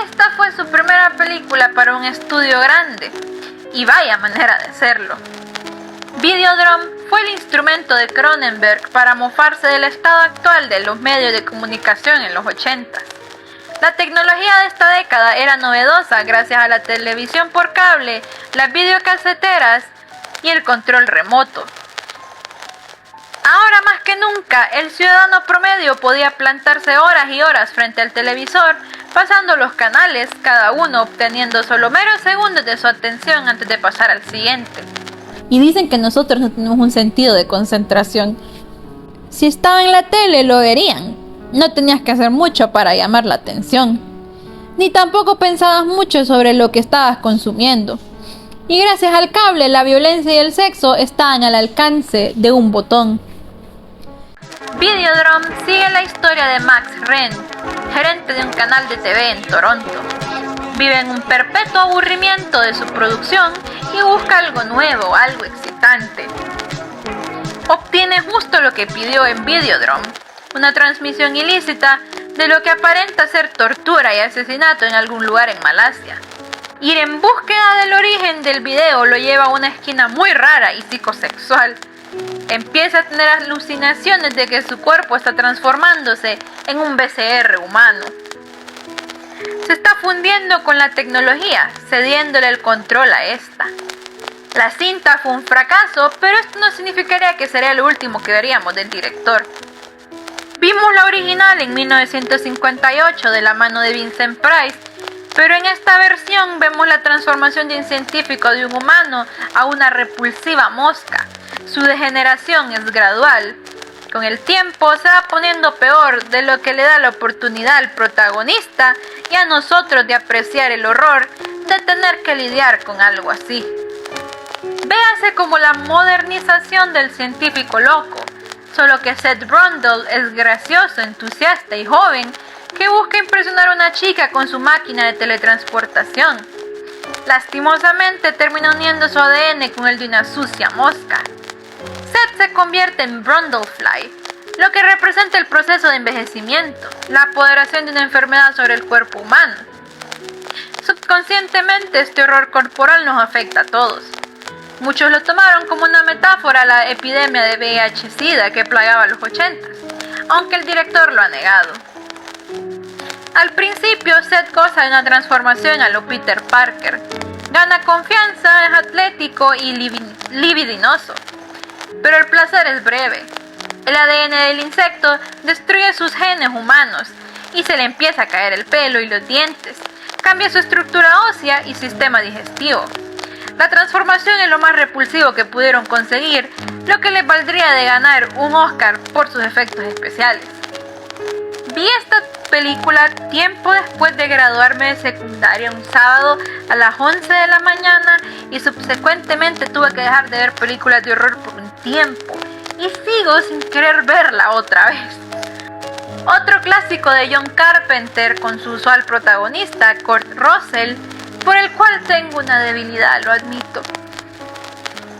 Esta fue su primera película para un estudio grande, y vaya manera de hacerlo. Videodrome fue el instrumento de Cronenberg para mofarse del estado actual de los medios de comunicación en los 80s. La tecnología de esta década era novedosa gracias a la televisión por cable, las videocaseteras y el control remoto. Ahora más que nunca, el ciudadano promedio podía plantarse horas y horas frente al televisor, pasando los canales, cada uno obteniendo solo meros segundos de su atención antes de pasar al siguiente. Y dicen que nosotros no tenemos un sentido de concentración. Si estaba en la tele, lo verían. No tenías que hacer mucho para llamar la atención. Ni tampoco pensabas mucho sobre lo que estabas consumiendo. Y gracias al cable, la violencia y el sexo estaban al alcance de un botón. Videodrome sigue la historia de Max Wren, gerente de un canal de TV en Toronto. Vive en un perpetuo aburrimiento de su producción y busca algo nuevo, algo excitante. Obtiene justo lo que pidió en Videodrome, una transmisión ilícita de lo que aparenta ser tortura y asesinato en algún lugar en Malasia. Ir en búsqueda del origen del video lo lleva a una esquina muy rara y psicosexual. Empieza a tener alucinaciones de que su cuerpo está transformándose en un VCR humano. Se está fundiendo con la tecnología, cediéndole el control a esta. La cinta fue un fracaso, pero esto no significaría que sería lo último que veríamos del director. Vimos la original en 1958 de la mano de Vincent Price, pero en esta versión vemos la transformación de un científico de un humano a una repulsiva mosca. Su degeneración es gradual. Con el tiempo se va poniendo peor, de lo que le da la oportunidad al protagonista y a nosotros de apreciar el horror de tener que lidiar con algo así. Véase como la modernización del científico loco, solo que Seth Brundle es gracioso, entusiasta y joven que busca impresionar a una chica con su máquina de teletransportación. Lastimosamente termina uniendo su ADN con el de una sucia mosca. Seth se convierte en Brundlefly, lo que representa el proceso de envejecimiento, la apoderación de una enfermedad sobre el cuerpo humano. Subconscientemente este horror corporal nos afecta a todos. Muchos lo tomaron como una metáfora a la epidemia de VIH-Sida que plagaba los 80s, aunque el director lo ha negado. Al principio, Seth goza de una transformación a lo Peter Parker. Gana confianza, es atlético y libidinoso. Pero el placer es breve. El ADN del insecto destruye sus genes humanos y se le empieza a caer el pelo y los dientes. Cambia su estructura ósea y sistema digestivo. La transformación es lo más repulsivo que pudieron conseguir, lo que les valdría de ganar un Oscar por sus efectos especiales. Vi esta película tiempo después de graduarme de secundaria un sábado a las 11 de la mañana y subsecuentemente tuve que dejar de ver películas de horror por un tiempo y sigo sin querer verla otra vez. Otro clásico de John Carpenter con su usual protagonista, Kurt Russell, por el cual tengo una debilidad, lo admito.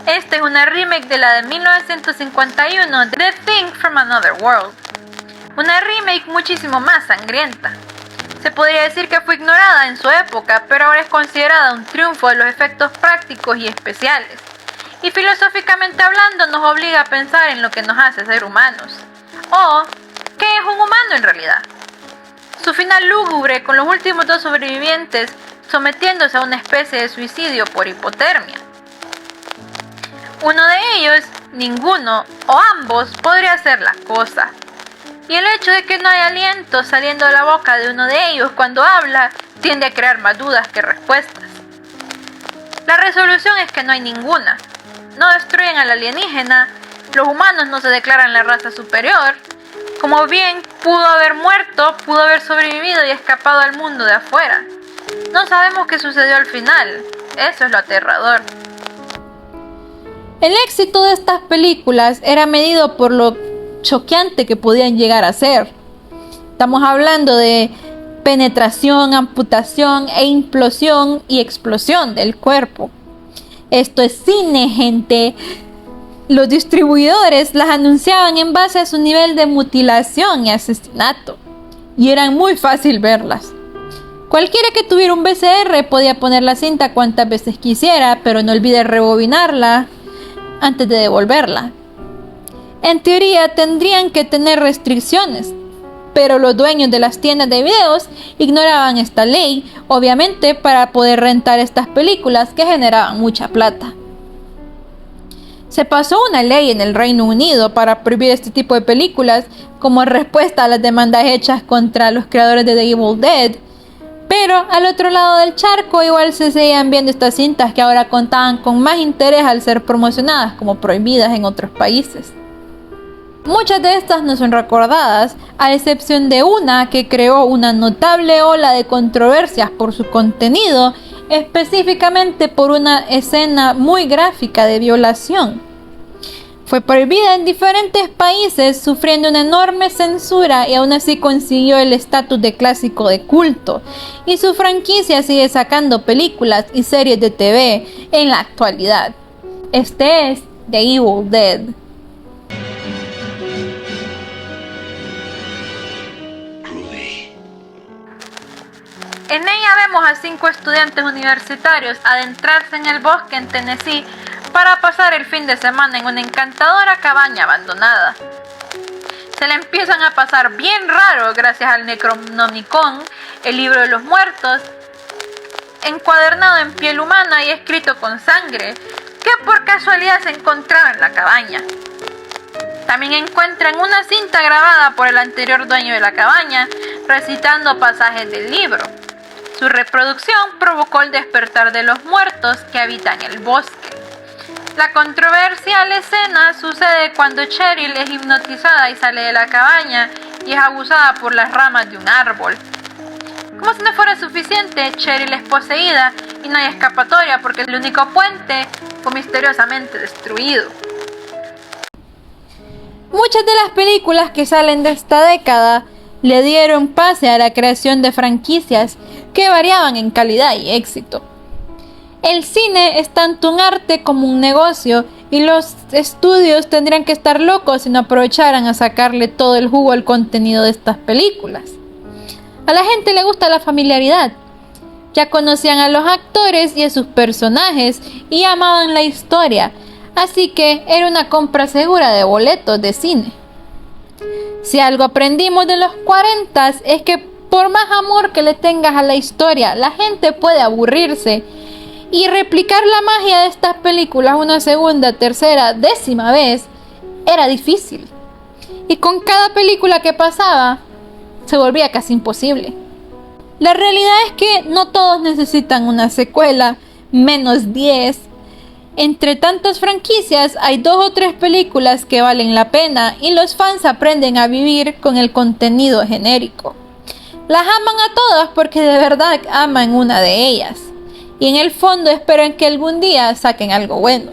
Esta es una remake de la de 1951, The Thing from Another World. Una remake muchísimo más sangrienta. Se podría decir que fue ignorada en su época, pero ahora es considerada un triunfo de los efectos prácticos y especiales. Y filosóficamente hablando nos obliga a pensar en lo que nos hace ser humanos. O, ¿qué es un humano en realidad? Su final lúgubre con los últimos dos sobrevivientes sometiéndose a una especie de suicidio por hipotermia. Uno de ellos, ninguno o ambos podría ser la cosa. Y el hecho de que no hay aliento saliendo de la boca de uno de ellos cuando habla tiende a crear más dudas que respuestas. La resolución es que no hay ninguna. No destruyen al alienígena, los humanos no se declaran la raza superior. Como bien pudo haber muerto, pudo haber sobrevivido y escapado al mundo de afuera. No sabemos qué sucedió al final. Eso es lo aterrador. El éxito de estas películas era medido por lo choqueante que podían llegar a ser. Estamos hablando de penetración, amputación e implosión y explosión del cuerpo. Esto es cine, gente. Los distribuidores las anunciaban en base a su nivel de mutilación y asesinato, y eran muy fácil verlas. Cualquiera que tuviera un VCR podía poner la cinta cuantas veces quisiera, pero no olvide rebobinarla antes de devolverla. En teoría tendrían que tener restricciones, pero los dueños de las tiendas de videos ignoraban esta ley, obviamente para poder rentar estas películas que generaban mucha plata. Se pasó una ley en el Reino Unido para prohibir este tipo de películas como respuesta a las demandas hechas contra los creadores de The Evil Dead, pero al otro lado del charco igual se seguían viendo estas cintas que ahora contaban con más interés al ser promocionadas como prohibidas en otros países. Muchas de estas no son recordadas, a excepción de una que creó una notable ola de controversias por su contenido, específicamente por una escena muy gráfica de violación. Fue prohibida en diferentes países, sufriendo una enorme censura y aún así consiguió el estatus de clásico de culto, y su franquicia sigue sacando películas y series de TV en la actualidad. Este es The Evil Dead. En ella vemos a 5 estudiantes universitarios adentrarse en el bosque en Tennessee para pasar el fin de semana en una encantadora cabaña abandonada. Se le empiezan a pasar bien raro gracias al Necronomicon, el libro de los muertos, encuadernado en piel humana y escrito con sangre, que por casualidad se encontraba en la cabaña. También encuentran una cinta grabada por el anterior dueño de la cabaña, recitando pasajes del libro. Su reproducción provocó el despertar de los muertos que habitan el bosque. La controversial escena sucede cuando Cheryl es hipnotizada y sale de la cabaña y es abusada por las ramas de un árbol. Como si no fuera suficiente, Cheryl es poseída y no hay escapatoria porque el único puente fue misteriosamente destruido. Muchas de las películas que salen de esta década le dieron pase a la creación de franquicias que variaban en calidad y éxito. El cine es tanto un arte como un negocio y los estudios tendrían que estar locos si no aprovecharan a sacarle todo el jugo al contenido de estas películas. A la gente le gusta la familiaridad. Ya conocían a los actores y a sus personajes y amaban la historia, así que era una compra segura de boletos de cine. Si algo aprendimos de los 40 es que por más amor que le tengas a la historia, la gente puede aburrirse. Y replicar la magia de estas películas una segunda, tercera, décima vez era difícil. Y con cada película que pasaba, se volvía casi imposible. La realidad es que no todos necesitan una secuela, menos 10. Entre tantas franquicias hay 2 o 3 películas que valen la pena y los fans aprenden a vivir con el contenido genérico. Las aman a todas porque de verdad aman una de ellas. Y en el fondo esperan que algún día saquen algo bueno.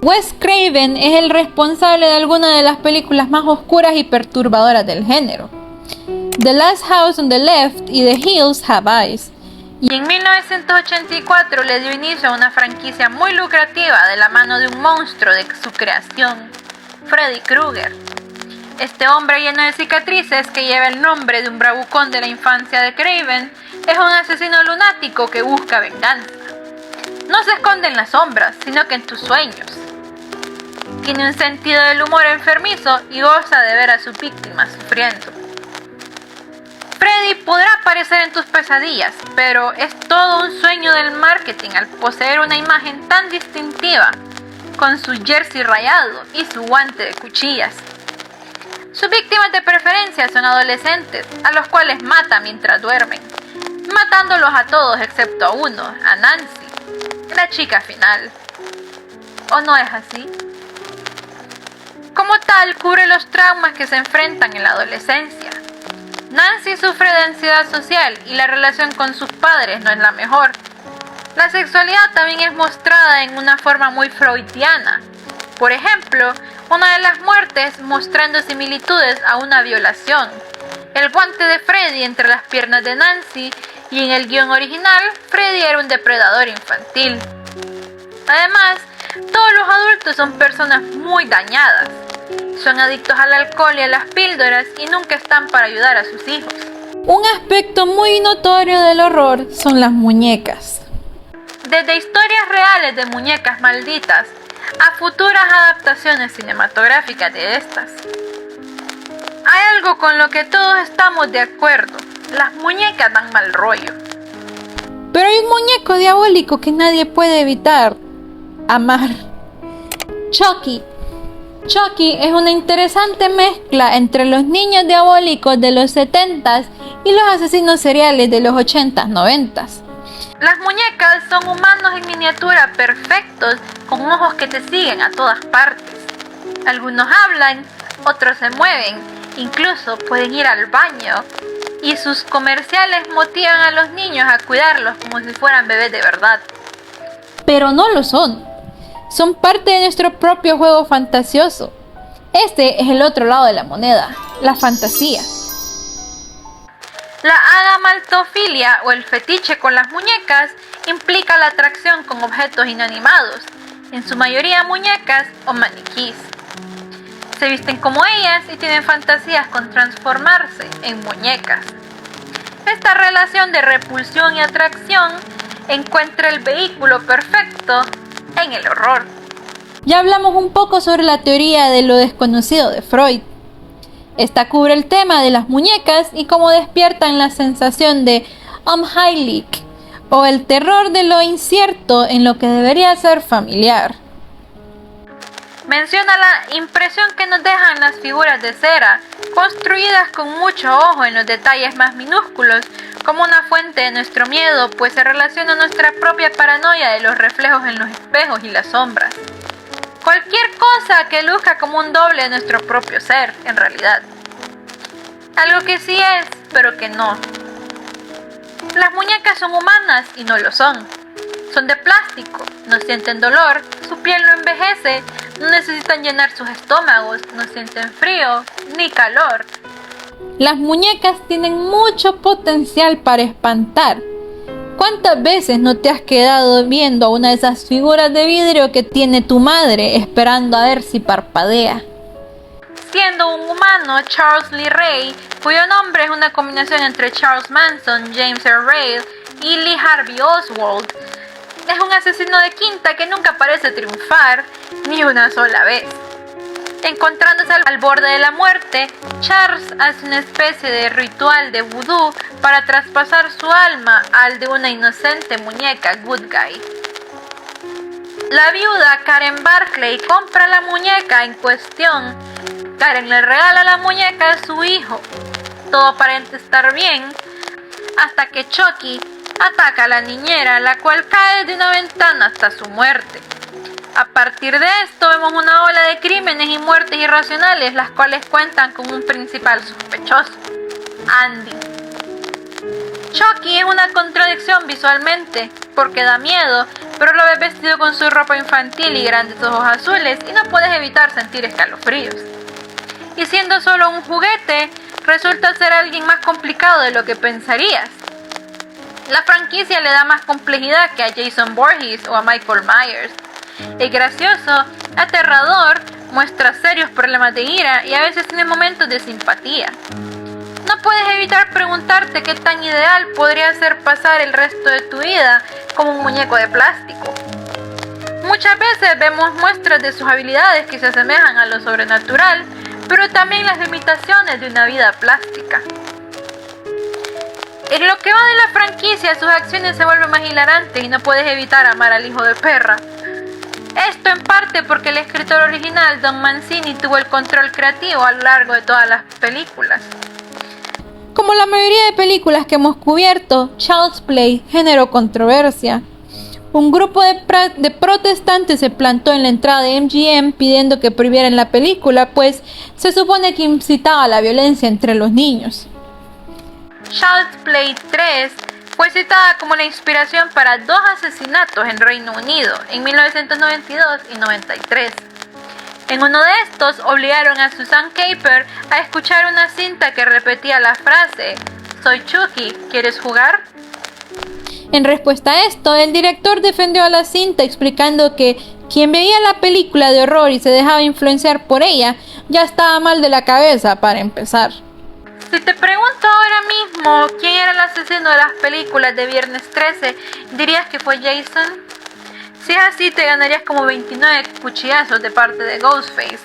Wes Craven es el responsable de algunas de las películas más oscuras y perturbadoras del género. The Last House on the Left y The Hills Have Eyes. Y en 1984 le dio inicio a una franquicia muy lucrativa de la mano de un monstruo de su creación, Freddy Krueger. Este hombre lleno de cicatrices que lleva el nombre de un bravucón de la infancia de Craven es un asesino lunático que busca venganza. No se esconde en las sombras, sino que en tus sueños. Tiene un sentido del humor enfermizo y goza de ver a su víctima sufriendo. Freddy podrá aparecer en tus pesadillas, pero es todo un sueño del marketing al poseer una imagen tan distintiva, con su jersey rayado y su guante de cuchillas. Sus víctimas de preferencia son adolescentes, a los cuales mata mientras duermen, matándolos a todos excepto a uno, a Nancy, la chica final. ¿O no es así? Como tal, cubre los traumas que se enfrentan en la adolescencia. Nancy sufre de ansiedad social y la relación con sus padres no es la mejor. La sexualidad también es mostrada en una forma muy freudiana. Por ejemplo, una de las muertes mostrando similitudes a una violación. El guante de Freddy entre las piernas de Nancy y en el guión original, Freddy era un depredador infantil. Además, todos los adultos son personas muy dañadas. Son adictos al alcohol y a las píldoras y nunca están para ayudar a sus hijos. Un aspecto muy notorio del horror son las muñecas. Desde historias reales de muñecas malditas a futuras adaptaciones cinematográficas de estas. Hay algo con lo que todos estamos de acuerdo. Las muñecas dan mal rollo. Pero hay un muñeco diabólico que nadie puede evitar amar. Chucky. Chucky es una interesante mezcla entre los niños diabólicos de los 70s y los asesinos seriales de los 80s, 90s. Las muñecas son humanos en miniatura perfectos, con ojos que te siguen a todas partes. Algunos hablan, otros se mueven, incluso pueden ir al baño. Y sus comerciales motivan a los niños a cuidarlos como si fueran bebés de verdad. Pero no lo son. Son parte de nuestro propio juego fantasioso. Este es el otro lado de la moneda, la fantasía. La agamaltofilia o el fetiche con las muñecas implica la atracción con objetos inanimados, en su mayoría muñecas o maniquís. Se visten como ellas y tienen fantasías con transformarse en muñecas. Esta relación de repulsión y atracción encuentra el vehículo perfecto en el horror. Ya hablamos un poco sobre la teoría de lo desconocido de Freud. Esta cubre el tema de las muñecas y cómo despiertan la sensación de unheimlich o el terror de lo incierto en lo que debería ser familiar. Menciona la impresión que nos dejan las figuras de cera, construidas con mucho ojo en los detalles más minúsculos, como una fuente de nuestro miedo, pues se relaciona nuestra propia paranoia de los reflejos en los espejos y las sombras. Cualquier cosa que luzca como un doble de nuestro propio ser, en realidad. Algo que sí es, pero que no. Las muñecas son humanas y no lo son. Son de plástico, no sienten dolor, su piel no envejece, no necesitan llenar sus estómagos, no sienten frío ni calor. Las muñecas tienen mucho potencial para espantar. ¿Cuántas veces no te has quedado viendo una de esas figuras de vidrio que tiene tu madre esperando a ver si parpadea? Siendo un humano, Charles Lee Ray, cuyo nombre es una combinación entre Charles Manson, James Earl Ray y Lee Harvey Oswald, es un asesino de quinta que nunca parece triunfar ni una sola vez. Encontrándose al borde de la muerte, Charles hace una especie de ritual de vudú para traspasar su alma al de una inocente muñeca good guy. La viuda Karen Barclay compra la muñeca en cuestión. Karen le regala la muñeca a su hijo. Todo aparenta estar bien, hasta que Chucky ataca a la niñera, la cual cae de una ventana hasta su muerte. A partir de esto vemos una ola de crímenes y muertes irracionales, las cuales cuentan con un principal sospechoso, Andy. Chucky es una contradicción visualmente, porque da miedo, pero lo ves vestido con su ropa infantil y grandes ojos azules y no puedes evitar sentir escalofríos. Y siendo solo un juguete, resulta ser alguien más complicado de lo que pensarías. La franquicia le da más complejidad que a Jason Voorhees o a Michael Myers. Es gracioso, aterrador, muestra serios problemas de ira y a veces tiene momentos de simpatía. No puedes evitar preguntarte qué tan ideal podría ser pasar el resto de tu vida como un muñeco de plástico. Muchas veces vemos muestras de sus habilidades que se asemejan a lo sobrenatural, pero también las limitaciones de una vida plástica. En lo que va de la franquicia, sus acciones se vuelven más hilarantes y no puedes evitar amar al hijo de perra. Esto en parte porque el escritor original, Don Mancini, tuvo el control creativo a lo largo de todas las películas. Como la mayoría de películas que hemos cubierto, Child's Play generó controversia. Un grupo de protestantes se plantó en la entrada de MGM pidiendo que prohibieran la película, pues se supone que incitaba a la violencia entre los niños. Child's Play 3 fue citada como la inspiración para 2 asesinatos en Reino Unido en 1992 y 93. En uno de estos obligaron a Susan Caper a escuchar una cinta que repetía la frase "Soy Chucky, ¿quieres jugar?". En respuesta a esto, el director defendió a la cinta explicando que quien veía la película de horror y se dejaba influenciar por ella ya estaba mal de la cabeza para empezar. Si te pregunto ahora mismo quién era el asesino de las películas de Viernes 13, ¿dirías que fue Jason? Si es así, te ganarías como 29 cuchillazos de parte de Ghostface.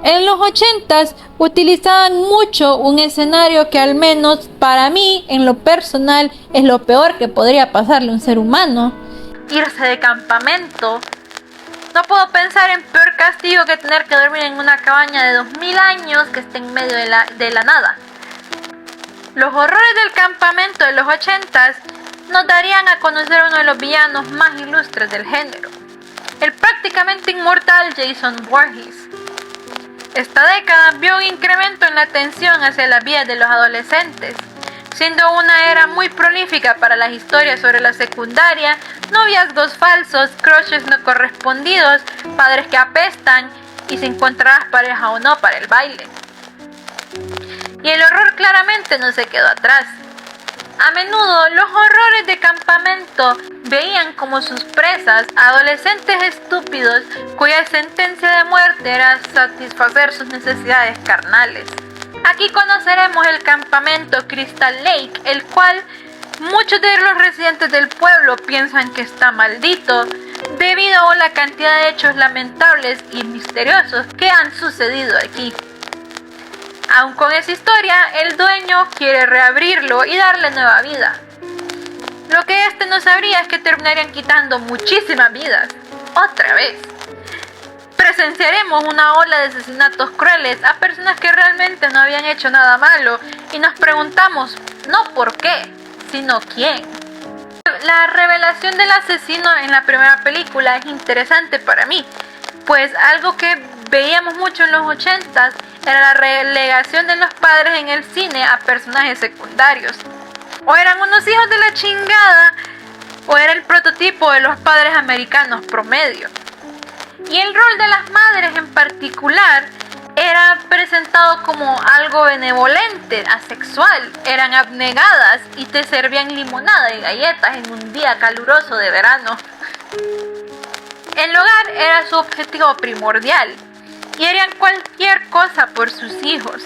En los 80s utilizaban mucho un escenario que al menos para mí, en lo personal, es lo peor que podría pasarle a un ser humano. Irse de campamento. No puedo pensar en peor castigo que tener que dormir en una cabaña de 2000 años que esté en medio de la nada. Los horrores del campamento de los 80s nos darían a conocer a uno de los villanos más ilustres del género, el prácticamente inmortal Jason Voorhees. Esta década vio un incremento en la tensión hacia las vidas de los adolescentes, siendo una era muy prolífica para las historias sobre la secundaria, noviazgos falsos, crushes no correspondidos, padres que apestan y si encontrarás pareja o no para el baile. Y el horror claramente no se quedó atrás. A menudo los horrores de campamento veían como sus presas a adolescentes estúpidos cuya sentencia de muerte era satisfacer sus necesidades carnales. Aquí conoceremos el campamento Crystal Lake, el cual muchos de los residentes del pueblo piensan que está maldito debido a la cantidad de hechos lamentables y misteriosos que han sucedido aquí. Aun con esa historia, el dueño quiere reabrirlo y darle nueva vida. Lo que este no sabría es que terminarían quitando muchísimas vidas, otra vez. Presenciaremos una ola de asesinatos crueles a personas que realmente no habían hecho nada malo y nos preguntamos no por qué, sino quién. la revelación del asesino en la primera película es interesante para mí, pues algo que veíamos mucho en los 80s era la relegación de los padres en el cine a personajes secundarios. O eran unos hijos de la chingada, o era el prototipo de los padres americanos promedio. Y el rol de las madres en particular era presentado como algo benevolente, asexual. Eran abnegadas y te servían limonada y galletas en un día caluroso de verano. El hogar era su objetivo primordial y harían cualquier cosa por sus hijos.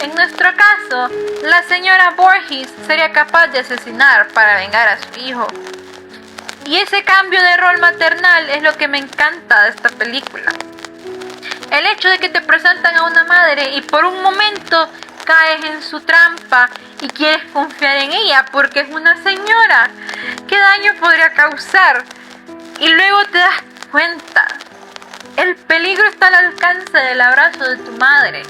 En nuestro caso, la señora Voorhees sería capaz de asesinar para vengar a su hijo. Y ese cambio de rol maternal es lo que me encanta de esta película. El hecho de que te presentan a una madre y por un momento caes en su trampa y quieres confiar en ella porque es una señora. ¿Qué daño podría causar? Y luego te das cuenta. El peligro está al alcance del abrazo de tu madre.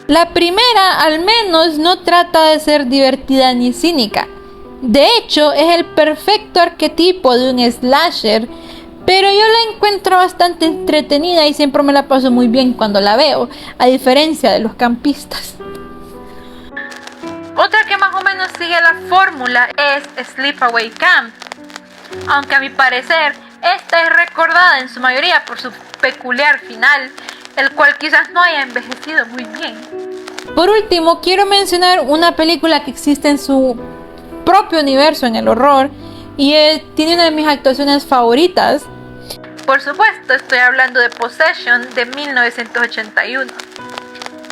La primera, al menos, no trata de ser divertida ni cínica. De hecho, es el perfecto arquetipo de un slasher, pero yo la encuentro bastante entretenida y siempre me la paso muy bien cuando la veo, a diferencia de los campistas. Otra que más o menos sigue la fórmula es Sleepaway Camp, aunque a mi parecer esta es recordada en su mayoría por su peculiar final, el cual quizás no haya envejecido muy bien. Por último, quiero mencionar una película que existe en su propio universo en el horror y tiene una de mis actuaciones favoritas. Por supuesto, estoy hablando de Possession de 1981.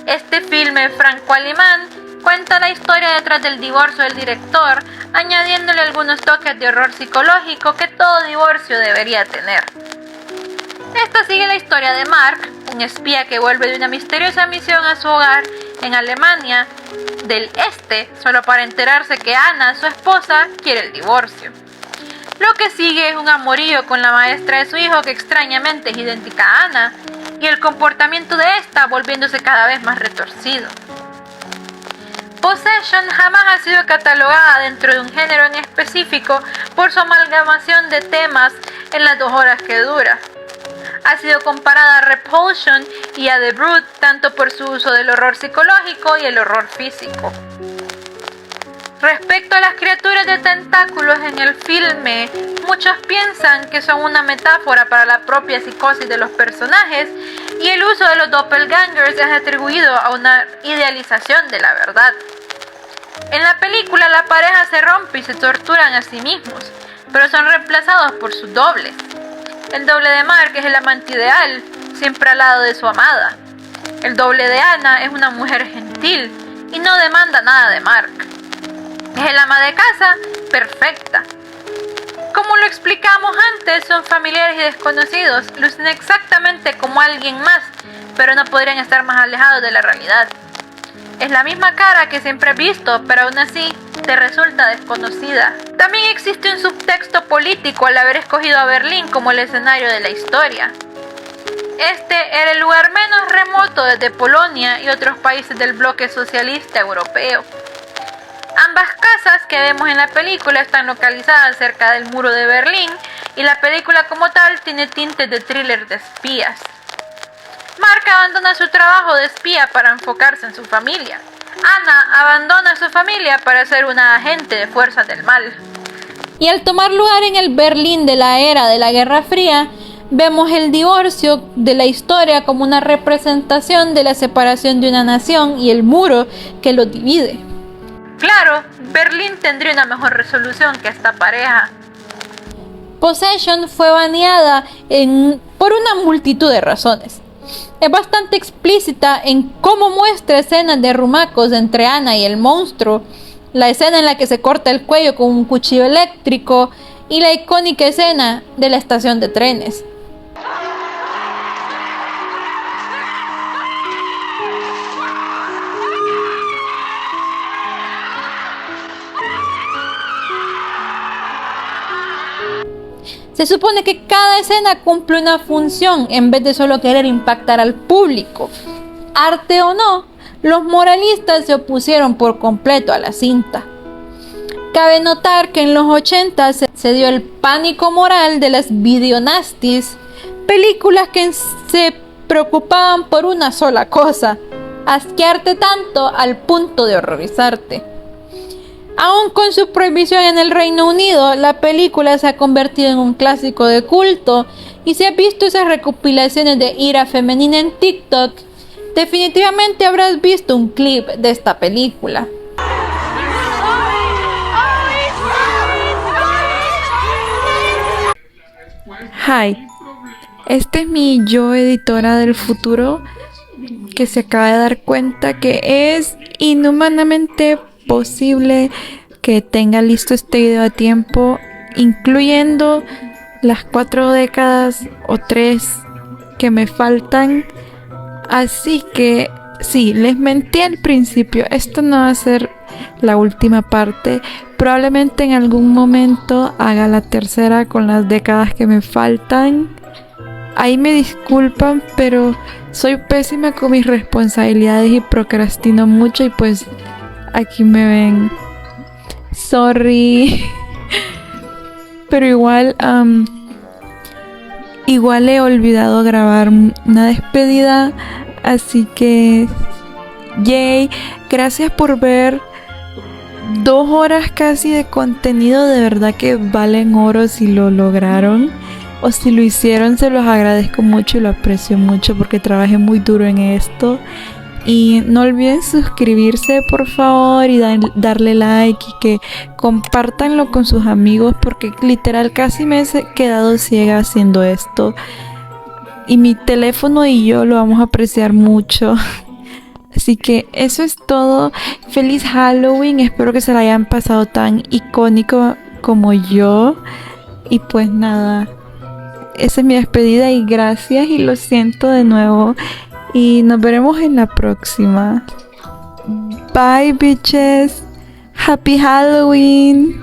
Este filme franco-alemán cuenta la historia detrás del divorcio del director, añadiéndole algunos toques de horror psicológico que todo divorcio debería tener. Esta sigue la historia de Mark, un espía que vuelve de una misteriosa misión a su hogar en Alemania del Este, solo para enterarse que Anna, su esposa, quiere el divorcio. Lo que sigue es un amorío con la maestra de su hijo que extrañamente es idéntica a Anna, y el comportamiento de esta volviéndose cada vez más retorcido. Possession jamás ha sido catalogada dentro de un género en específico por su amalgamación de temas en las 2 horas que dura. Ha sido comparada a Repulsion y a The Brood tanto por su uso del horror psicológico y el horror físico. Respecto a las criaturas de tentáculos en el filme, muchos piensan que son una metáfora para la propia psicosis de los personajes y el uso de los doppelgangers es atribuido a una idealización de la verdad. En la película la pareja se rompe y se torturan a sí mismos, pero son reemplazados por sus dobles. El doble de Mark es el amante ideal, siempre al lado de su amada. El doble de Anna es una mujer gentil y no demanda nada de Mark. Es el ama de casa perfecta. Como lo explicamos antes, son familiares y desconocidos, lucen exactamente como alguien más, pero no podrían estar más alejados de la realidad. Es la misma cara que siempre has visto, pero aún así te resulta desconocida. También existe un subtexto político al haber escogido a Berlín como el escenario de la historia. Este era el lugar menos remoto desde Polonia y otros países del bloque socialista europeo. Ambas casas que vemos en la película están localizadas cerca del muro de Berlín y la película como tal tiene tintes de thriller de espías. Mark abandona su trabajo de espía para enfocarse en su familia. Anna abandona su familia para ser una agente de fuerzas del mal. Y al tomar lugar en el Berlín de la era de la Guerra Fría, vemos el divorcio de la historia como una representación de la separación de una nación y el muro que lo divide. Claro, Berlín tendría una mejor resolución que esta pareja. Possession fue baneada por una multitud de razones. Es bastante explícita en cómo muestra escenas de arrumacos entre Anna y el monstruo, la escena en la que se corta el cuello con un cuchillo eléctrico y la icónica escena de la estación de trenes. Se supone que cada escena cumple una función en vez de solo querer impactar al público. Arte o no, los moralistas se opusieron por completo a la cinta. Cabe notar que en los 80 se dio el pánico moral de las videonasties, películas que se preocupaban por una sola cosa: asquearte tanto al punto de horrorizarte. Aún con su prohibición en el Reino Unido, la película se ha convertido en un clásico de culto, y si has visto esas recopilaciones de ira femenina en TikTok, definitivamente habrás visto un clip de esta película. Hi, esta es mi yo editora del futuro, que se acaba de dar cuenta que es inhumanamente posible que tenga listo este video a tiempo, incluyendo las 4 décadas o 3 que me faltan. Así que sí, les mentí al principio, esto no va a ser la última parte. Probablemente en algún momento haga la tercera con las décadas que me faltan. Ahí me disculpan, pero soy pésima con mis responsabilidades y procrastino mucho, y pues aquí me ven. Sorry. Pero igual he olvidado grabar una despedida, así que yay, gracias por ver 2 horas casi de contenido. De verdad que valen oro si lo lograron, o si lo hicieron. Se los agradezco mucho y lo aprecio mucho, porque trabajé muy duro en esto. Y no olviden suscribirse, por favor, y darle like, y que compartanlo con sus amigos, porque literal casi me he quedado ciega haciendo esto, y mi teléfono y yo lo vamos a apreciar mucho. Así que eso es todo. Feliz Halloween, espero que se la hayan pasado tan icónico como yo. Y pues nada, esa es mi despedida, y gracias, y lo siento de nuevo. Y nos veremos en la próxima. Bye, bitches. Happy Halloween.